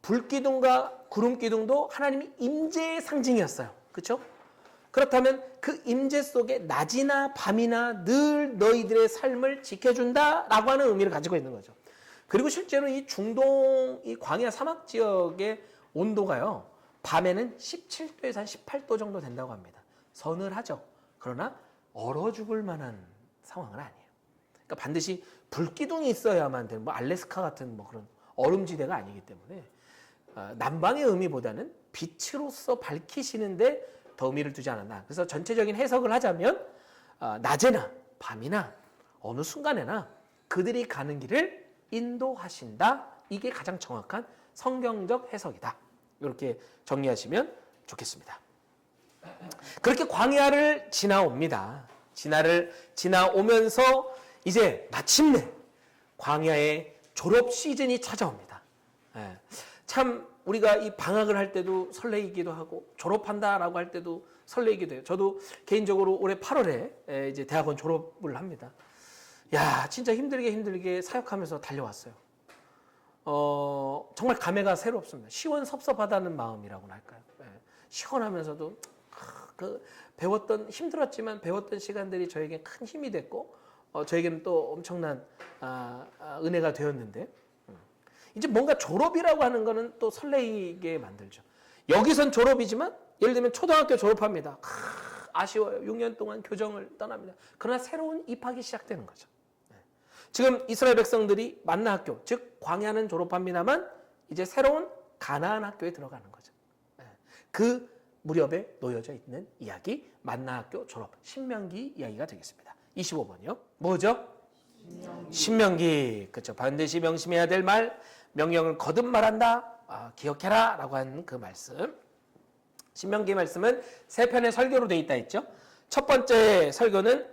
불기둥과 구름기둥도 하나님이 임재의 상징이었어요. 그렇죠? 그렇다면 그 임재 속에 낮이나 밤이나 늘 너희들의 삶을 지켜준다라고 하는 의미를 가지고 있는 거죠. 그리고 실제로 이 중동, 이 광야 사막 지역의 온도가요, 밤에는 17도에서 한 18도 정도 된다고 합니다. 서늘하죠. 그러나 얼어 죽을 만한 상황은 아니에요. 그러니까 반드시 불기둥이 있어야만 되는, 뭐 알래스카 같은 뭐 그런 얼음지대가 아니기 때문에 남방의 의미보다는 빛으로서 밝히시는데 더 의미를 두지 않았나. 그래서 전체적인 해석을 하자면 낮에나 밤이나 어느 순간에나 그들이 가는 길을 인도하신다. 이게 가장 정확한 성경적 해석이다. 이렇게 정리하시면 좋겠습니다. 그렇게 광야를 지나옵니다. 지나오면서 이제 마침내 광야의 졸업 시즌이 찾아옵니다. 참 우리가 이 방학을 할 때도 설레이기도 하고 졸업한다라고 할 때도 설레이기도 해요. 저도 개인적으로 올해 8월에 이제 대학원 졸업을 합니다. 야, 진짜 힘들게 사역하면서 달려왔어요. 정말 감회가 새롭습니다. 시원섭섭하다는 마음이라고나 할까요? 시원하면서도 힘들었지만 배웠던 시간들이 저에게 큰 힘이 됐고 저에게는 또 엄청난 은혜가 되었는데, 이제 뭔가 졸업이라고 하는 거는 또 설레이게 만들죠. 여기선 졸업이지만 예를 들면 초등학교 졸업합니다. 아쉬워요. 6년 동안 교정을 떠납니다. 그러나 새로운 입학이 시작되는 거죠. 지금 이스라엘 백성들이 만나 학교, 즉 광야는 졸업합니다만 이제 새로운 가나안 학교에 들어가는 거죠. 그 무렵에 놓여져 있는 이야기, 만나 학교 졸업, 신명기 이야기가 되겠습니다. 25번이요. 뭐죠? 신명기. 그렇죠. 반드시 명심해야 될 말, 명령을 거듭 말한다. 기억해라 라고 하는 그 말씀. 신명기 말씀은 세 편의 설교로 되어 있다 했죠. 첫 번째 설교는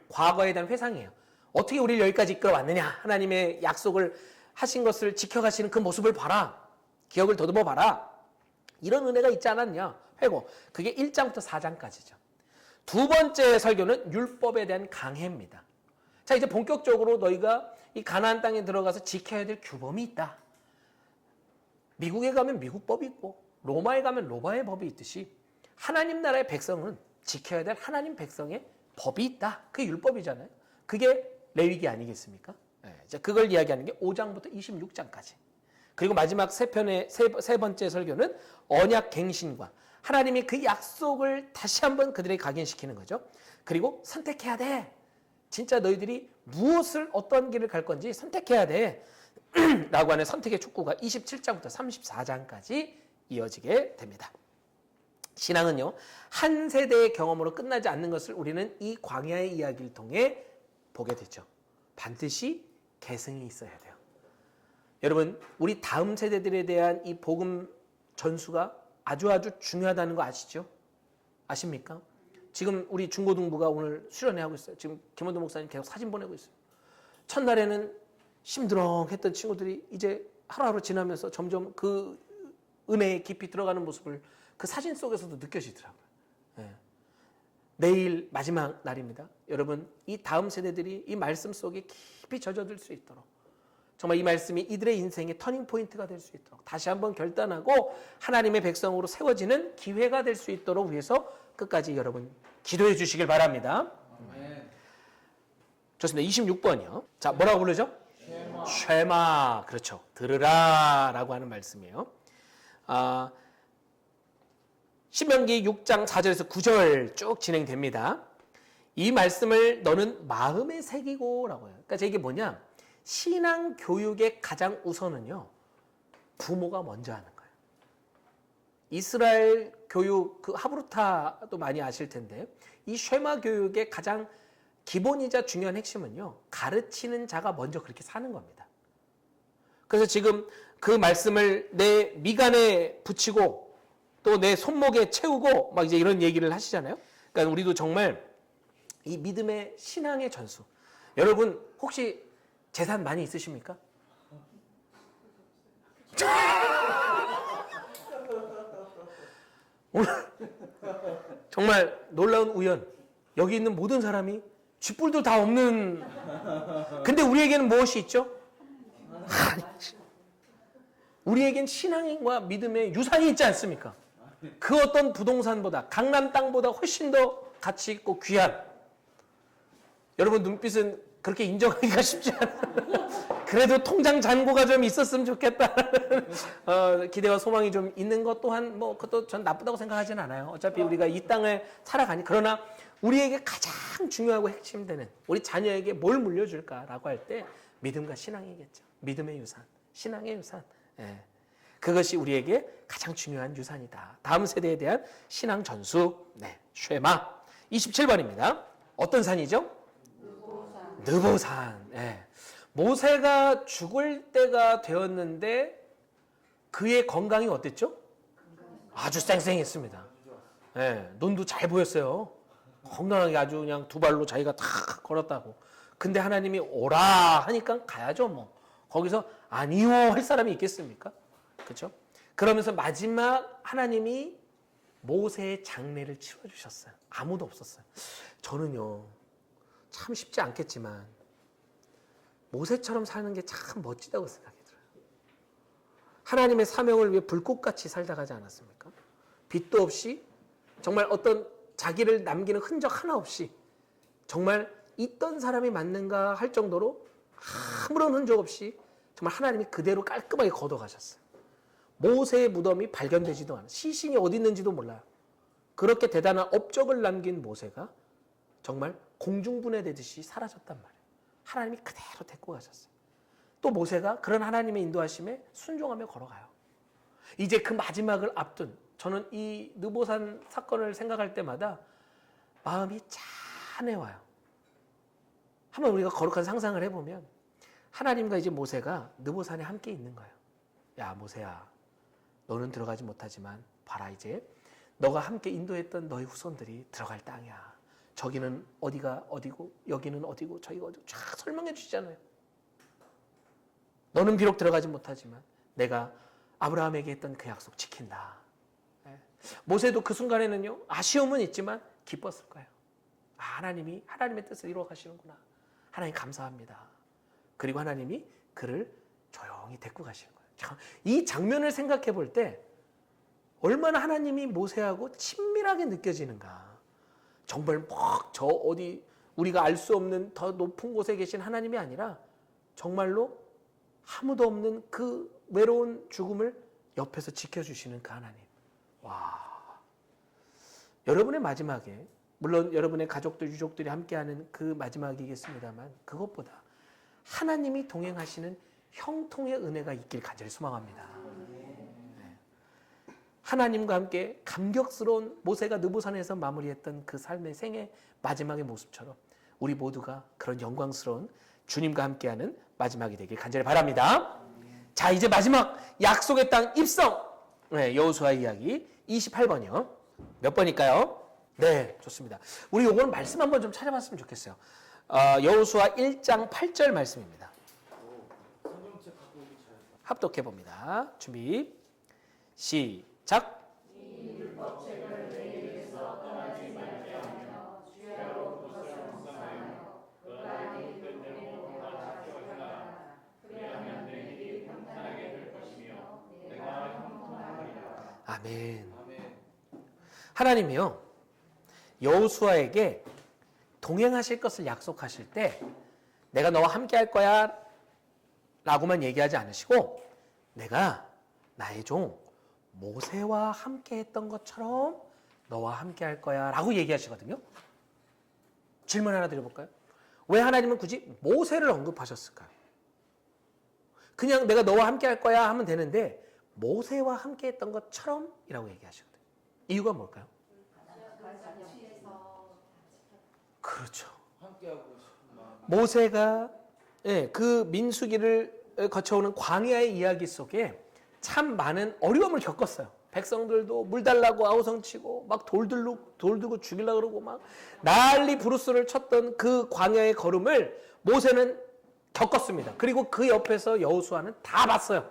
과거에 대한 회상이에요. 어떻게 우리를 여기까지 이끌어왔느냐. 하나님의 약속을 하신 것을 지켜가시는 그 모습을 봐라. 기억을 더듬어 봐라. 이런 은혜가 있지 않았냐. 회고. 그게 1장부터 4장까지죠. 두 번째 설교는 율법에 대한 강해입니다. 자, 이제 본격적으로 너희가 이 가나안 땅에 들어가서 지켜야 될 규범이 있다. 미국에 가면 미국 법이 있고 로마에 가면 로마의 법이 있듯이 하나님 나라의 백성은 지켜야 될 하나님 백성의 법이 있다. 그게 율법이잖아요. 그게 레위기 아니겠습니까? 자, 그걸 이야기하는 게 5장부터 26장까지. 그리고 마지막 세 번째 설교는 언약 갱신과 하나님이 그 약속을 다시 한번 그들에게 각인시키는 거죠. 그리고 선택해야 돼. 진짜 너희들이 무엇을 어떤 길을 갈 건지 선택해야 돼. 라고 하는 선택의 촉구가 27장부터 34장까지 이어지게 됩니다. 신앙은요, 한 세대의 경험으로 끝나지 않는 것을 우리는 이 광야의 이야기를 통해 보게 되죠. 반드시 계승이 있어야 돼요. 여러분, 우리 다음 세대들에 대한 이 복음 전수가 아주 중요하다는 거 아시죠? 아십니까? 지금 우리 중고등부가 오늘 수련회 하고 있어요. 지금 김원도 목사님 계속 사진 보내고 있어요. 첫날에는 심드렁했던 친구들이 이제 하루하루 지나면서 점점 그 은혜에 깊이 들어가는 모습을 그 사진 속에서도 느껴지더라고요. 내일 마지막 날입니다. 여러분, 이 다음 세대들이 이 말씀 속에 깊이 젖어들 수 있도록, 정말 이 말씀이 이들의 인생의 터닝 포인트가 될 수 있도록, 다시 한번 결단하고 하나님의 백성으로 세워지는 기회가 될 수 있도록 위해서 끝까지 여러분 기도해 주시길 바랍니다. 좋습니다. 26번이요. 자, 뭐라고 부르죠? 쉐마. 그렇죠. 들으라 라고 하는 말씀이에요. 신명기 6장 4절에서 9절 쭉 진행됩니다. 이 말씀을 너는 마음에 새기고 라고 해요. 그러니까 이게 뭐냐? 신앙 교육의 가장 우선은요, 부모가 먼저 하는 거예요. 이스라엘 교육, 그 하브루타도 많이 아실 텐데, 이 쉐마 교육의 가장 기본이자 중요한 핵심은요, 가르치는 자가 먼저 그렇게 사는 겁니다. 그래서 지금 그 말씀을 내 미간에 붙이고 또 내 손목에 채우고 막 이제 이런 얘기를 하시잖아요. 그러니까 우리도 정말 이 믿음의 신앙의 전수. 여러분 혹시 재산 많이 있으십니까? 오늘 정말 놀라운 우연. 여기 있는 모든 사람이 쥐뿔도 다 없는, 근데 우리에게는 무엇이 있죠? 우리에겐 신앙과 믿음의 유산이 있지 않습니까? 그 어떤 부동산보다 강남 땅보다 훨씬 더 가치 있고 귀한, 여러분 눈빛은 그렇게 인정하기가 쉽지 않아요. 그래도 통장 잔고가 좀 있었으면 좋겠다는 기대와 소망이 좀 있는 것 또한 뭐 그것도 전 나쁘다고 생각하지는 않아요. 어차피 우리가 이 땅을 살아가니. 그러나 우리에게 가장 중요하고 핵심되는 우리 자녀에게 뭘 물려줄까라고 할 때 믿음과 신앙이겠죠. 믿음의 유산, 신앙의 유산. 예. 그것이 우리에게 가장 중요한 유산이다. 다음 세대에 대한 신앙 전수. 네, 쉐마. 27번입니다. 어떤 산이죠? 느보산. 예. 모세가 죽을 때가 되었는데 그의 건강이 어땠죠? 아주 쌩쌩했습니다. 예, 눈도 잘 보였어요. 건강하게 아주 그냥 두 발로 자기가 탁 걸었다고. 근데 하나님이 오라 하니까 가야죠 뭐. 거기서 아니요 할 사람이 있겠습니까? 그렇죠? 그러면서 마지막 하나님이 모세의 장례를 치러주셨어요. 아무도 없었어요. 저는요 참 쉽지 않겠지만 모세처럼 사는 게 참 멋지다고 생각이 들어요. 하나님의 사명을 위해 불꽃같이 살다 가지 않았습니까? 빛도 없이 정말 어떤 자기를 남기는 흔적 하나 없이 정말 있던 사람이 맞는가 할 정도로 아무런 흔적 없이 정말 하나님이 그대로 깔끔하게 걷어가셨어요. 모세의 무덤이 발견되지도 않아요. 시신이 어디 있는지도 몰라요. 그렇게 대단한 업적을 남긴 모세가 정말 공중분해되듯이 사라졌단 말이에요. 하나님이 그대로 데리고 가셨어요. 또 모세가 그런 하나님의 인도하심에 순종하며 걸어가요. 이제 그 마지막을 앞둔, 저는 이 느보산 사건을 생각할 때마다 마음이 짠해와요. 한번 우리가 거룩한 상상을 해보면 하나님과 이제 모세가 느보산에 함께 있는 거예요. 야 모세야, 너는 들어가지 못하지만 봐라, 이제 너가 함께 인도했던 너의 후손들이 들어갈 땅이야. 저기는 어디가 어디고 여기는 어디고 저기가 어디고 쫙 설명해 주시잖아요. 너는 비록 들어가지 못하지만 내가 아브라함에게 했던 그 약속 지킨다. 모세도 그 순간에는요 아쉬움은 있지만 기뻤을 거예요. 아, 하나님이 하나님의 뜻을 이루어 가시는구나. 하나님 감사합니다. 그리고 하나님이 그를 조용히 데리고 가시는 거예요. 참, 이 장면을 생각해 볼 때 얼마나 하나님이 모세하고 친밀하게 느껴지는가. 정말 막 저 어디 우리가 알 수 없는 더 높은 곳에 계신 하나님이 아니라 정말로 아무도 없는 그 외로운 죽음을 옆에서 지켜주시는 그 하나님. 와, 여러분의 마지막에 물론 여러분의 가족들, 유족들이 함께하는 그 마지막이겠습니다만 그것보다 하나님이 동행하시는 형통의 은혜가 있길 간절히 소망합니다. 하나님과 함께 감격스러운 모세가 느보산에서 마무리했던 그 삶의 생의 마지막의 모습처럼 우리 모두가 그런 영광스러운 주님과 함께하는 마지막이 되길 간절히 바랍니다. 자, 이제 마지막 약속의 땅 입성. 네, 여호수아 이야기 28번이요. 몇 번일까요? 네, 좋습니다. 우리 요거는 말씀 한번 좀 찾아봤으면 좋겠어요. 여호수아 1장 8절 말씀입니다. 성경책 갖고 오기 잘. 합독해 봅니다. 준비 시작. 아멘. 하나님이요 여호수아에게 동행하실 것을 약속하실 때 내가 너와 함께 할 거야 라고만 얘기하지 않으시고 내가 나의 종 모세와 함께 했던 것처럼 너와 함께 할 거야 라고 얘기하시거든요. 질문 하나 드려볼까요? 왜 하나님은 굳이 모세를 언급하셨을까요? 그냥 내가 너와 함께 할 거야 하면 되는데 모세와 함께 했던 것처럼 이라고 얘기하시거든요. 이유가 뭘까요? 그렇죠. 함께하고 싶은 마음. 모세가 그 민수기를 거쳐오는 광야의 이야기 속에 참 많은 어려움을 겪었어요. 백성들도 물 달라고 아우성치고 막 돌 들고 죽이려고 그러고 막 난리 부르스를 쳤던 그 광야의 걸음을 모세는 겪었습니다. 그리고 그 옆에서 여호수아는 다 봤어요.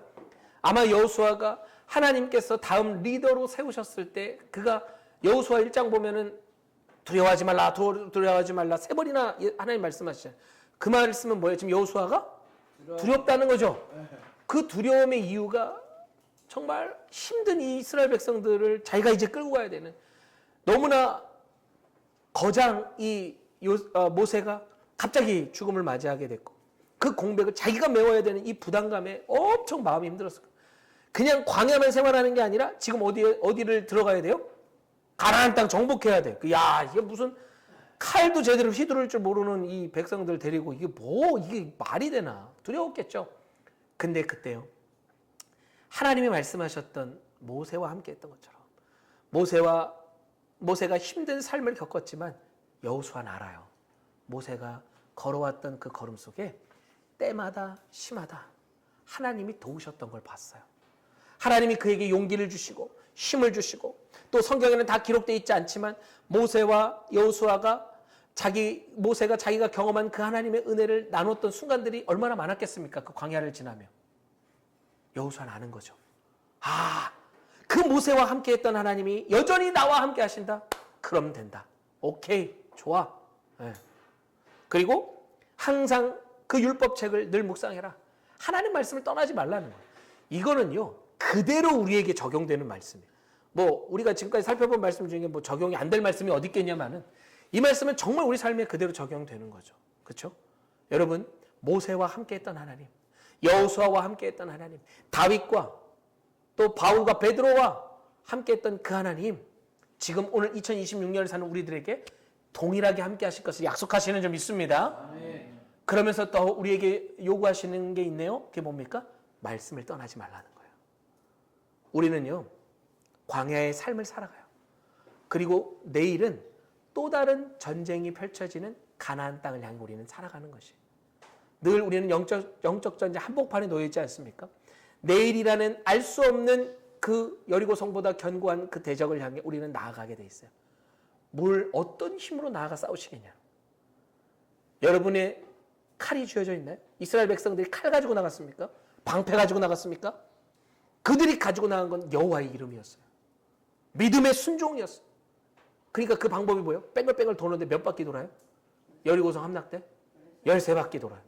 아마 여호수아가 하나님께서 다음 리더로 세우셨을 때 그가 여호수아 1장 보면은 두려워하지 말라, 두려워하지 말라 세 번이나 하나님 말씀하시잖아요. 그 말씀은 뭐예요? 지금 여호수아가 두렵다는 거죠. 그 두려움의 이유가 정말 힘든 이 이스라엘 백성들을 자기가 이제 끌고 가야 되는 너무나 거장 이 모세가 갑자기 죽음을 맞이하게 됐고 그 공백을 자기가 메워야 되는 이 부담감에 엄청 마음이 힘들었을 거예요. 그냥 광야만 생활하는 게 아니라 지금 어디를 들어가야 돼요? 가나안 땅 정복해야 돼. 야, 이게 무슨 칼도 제대로 휘두를 줄 모르는 이 백성들 데리고 이게 말이 되나? 두려웠겠죠. 근데 그때요. 하나님이 말씀하셨던 모세와 함께 했던 것처럼 모세가 힘든 삶을 겪었지만 여호수아는 알아요. 모세가 걸어왔던 그 걸음 속에 때마다 시마다 하나님이 도우셨던 걸 봤어요. 하나님이 그에게 용기를 주시고 힘을 주시고 또 성경에는 다 기록되어 있지 않지만 모세와 여호수아가 모세가 자기가 경험한 그 하나님의 은혜를 나눴던 순간들이 얼마나 많았겠습니까? 그 광야를 지나며. 여호수아는 아는 거죠. 그 모세와 함께 했던 하나님이 여전히 나와 함께 하신다? 그럼 된다. 오케이, 좋아. 네. 그리고 항상 그 율법책을 늘 묵상해라. 하나님 말씀을 떠나지 말라는 거예요. 이거는요, 그대로 우리에게 적용되는 말씀이에요. 우리가 지금까지 살펴본 말씀 중에 적용이 안 될 말씀이 어디 있겠냐면은 이 말씀은 정말 우리 삶에 그대로 적용되는 거죠. 그렇죠? 여러분, 모세와 함께 했던 하나님, 여호수아와 함께 했던 하나님, 다윗과 또 바울과 베드로와 함께 했던 그 하나님, 지금 오늘 2026년을 사는 우리들에게 동일하게 함께 하실 것을 약속하시는 점 있습니다. 아멘. 그러면서 또 우리에게 요구하시는 게 있네요. 그게 뭡니까? 말씀을 떠나지 말라는 거예요. 우리는요, 광야의 삶을 살아가요. 그리고 내일은 또 다른 전쟁이 펼쳐지는 가나안 땅을 향해 우리는 살아가는 것이에요. 늘 우리는 영적 전쟁 한복판에 놓여 있지 않습니까? 내일이라는 알 수 없는 그 여리고 성보다 견고한 그 대적을 향해 우리는 나아가게 돼 있어요. 어떤 힘으로 나아가 싸우시겠냐? 여러분의 칼이 쥐어져 있나요? 이스라엘 백성들이 칼 가지고 나갔습니까? 방패 가지고 나갔습니까? 그들이 가지고 나간 건 여호와의 이름이었어요. 믿음의 순종이었어요. 그러니까 그 방법이 뭐예요? 뺑글뺑글 도는데 몇 바퀴 돌아요? 여리고성 함락대 13바퀴 돌아요.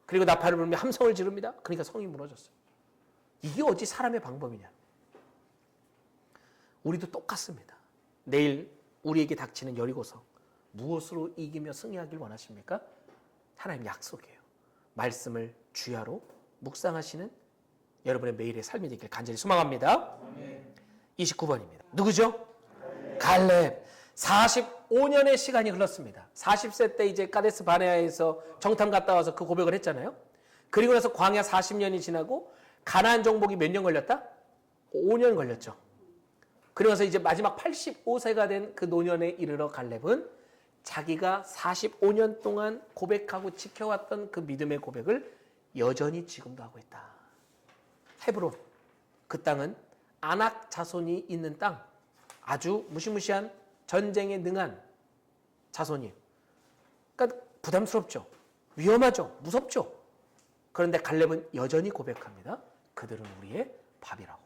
그리고 나팔을 불며 함성을 지릅니다. 그러니까 성이 무너졌어요. 이게 어찌 사람의 방법이냐? 우리도 똑같습니다. 내일 우리에게 닥치는 여리고성 무엇으로 이기며 승리하길 원하십니까? 하나님 약속이에요. 말씀을 주야로 묵상하시는 여러분의 매일의 삶이 되길 간절히 소망합니다. 29번입니다. 누구죠? 갈렙. 45년의 시간이 흘렀습니다. 40세 때 이제 까데스 바네아에서 정탐 갔다 와서 그 고백을 했잖아요. 그리고 나서 광야 40년이 지나고 가나안 정복이 몇 년 걸렸다? 5년 걸렸죠. 그리고 나서 이제 마지막 85세가 된 그 노년에 이르러 갈렙은 자기가 45년 동안 고백하고 지켜왔던 그 믿음의 고백을 여전히 지금도 하고 있다. 헤브론, 그 땅은 아낙 자손이 있는 땅, 아주 무시무시한 전쟁에 능한 자손이에요. 그러니까 부담스럽죠. 위험하죠. 무섭죠. 그런데 갈렙은 여전히 고백합니다. 그들은 우리의 밥이라고.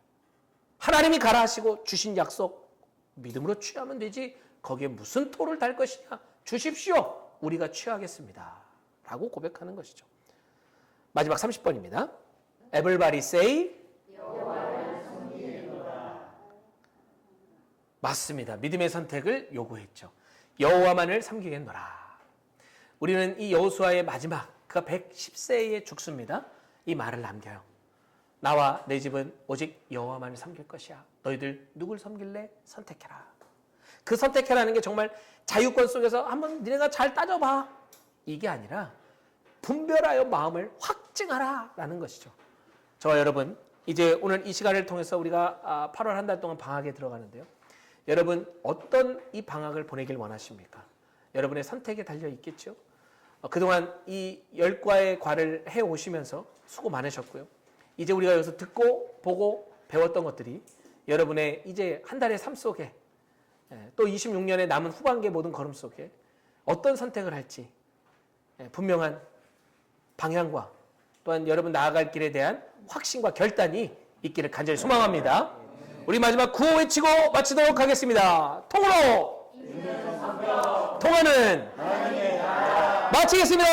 하나님이 가라 하시고 주신 약속 믿음으로 취하면 되지 거기에 무슨 토를 달 것이냐. 주십시오. 우리가 취하겠습니다. 라고 고백하는 것이죠. 마지막 30번입니다. Everybody say 맞습니다. 믿음의 선택을 요구했죠. 여호와만을 섬기겠노라. 우리는 이 여호수아의 마지막 그가 110세에 죽습니다. 이 말을 남겨요. 나와 내 집은 오직 여호와만을 섬길 것이야. 너희들 누굴 섬길래? 선택해라. 그 선택해라는 게 정말 자유권 속에서 한번 니네가 잘 따져봐. 이게 아니라 분별하여 마음을 확증하라 라는 것이죠. 저와 여러분, 이제 오늘 이 시간을 통해서 우리가 8월 한 달 동안 방학에 들어가는데요. 여러분 어떤 이 방학을 보내길 원하십니까? 여러분의 선택에 달려 있겠죠. 그동안 이 10과의 과를 해오시면서 수고 많으셨고요. 이제 우리가 여기서 듣고 보고 배웠던 것들이 여러분의 이제 한 달의 삶 속에 또 26년의 남은 후반기의 모든 걸음 속에 어떤 선택을 할지 분명한 방향과 또한 여러분 나아갈 길에 대한 확신과 결단이 있기를 간절히 소망합니다. 우리 마지막 구호 외치고 마치도록 하겠습니다. 통으로 통하는 마치겠습니다.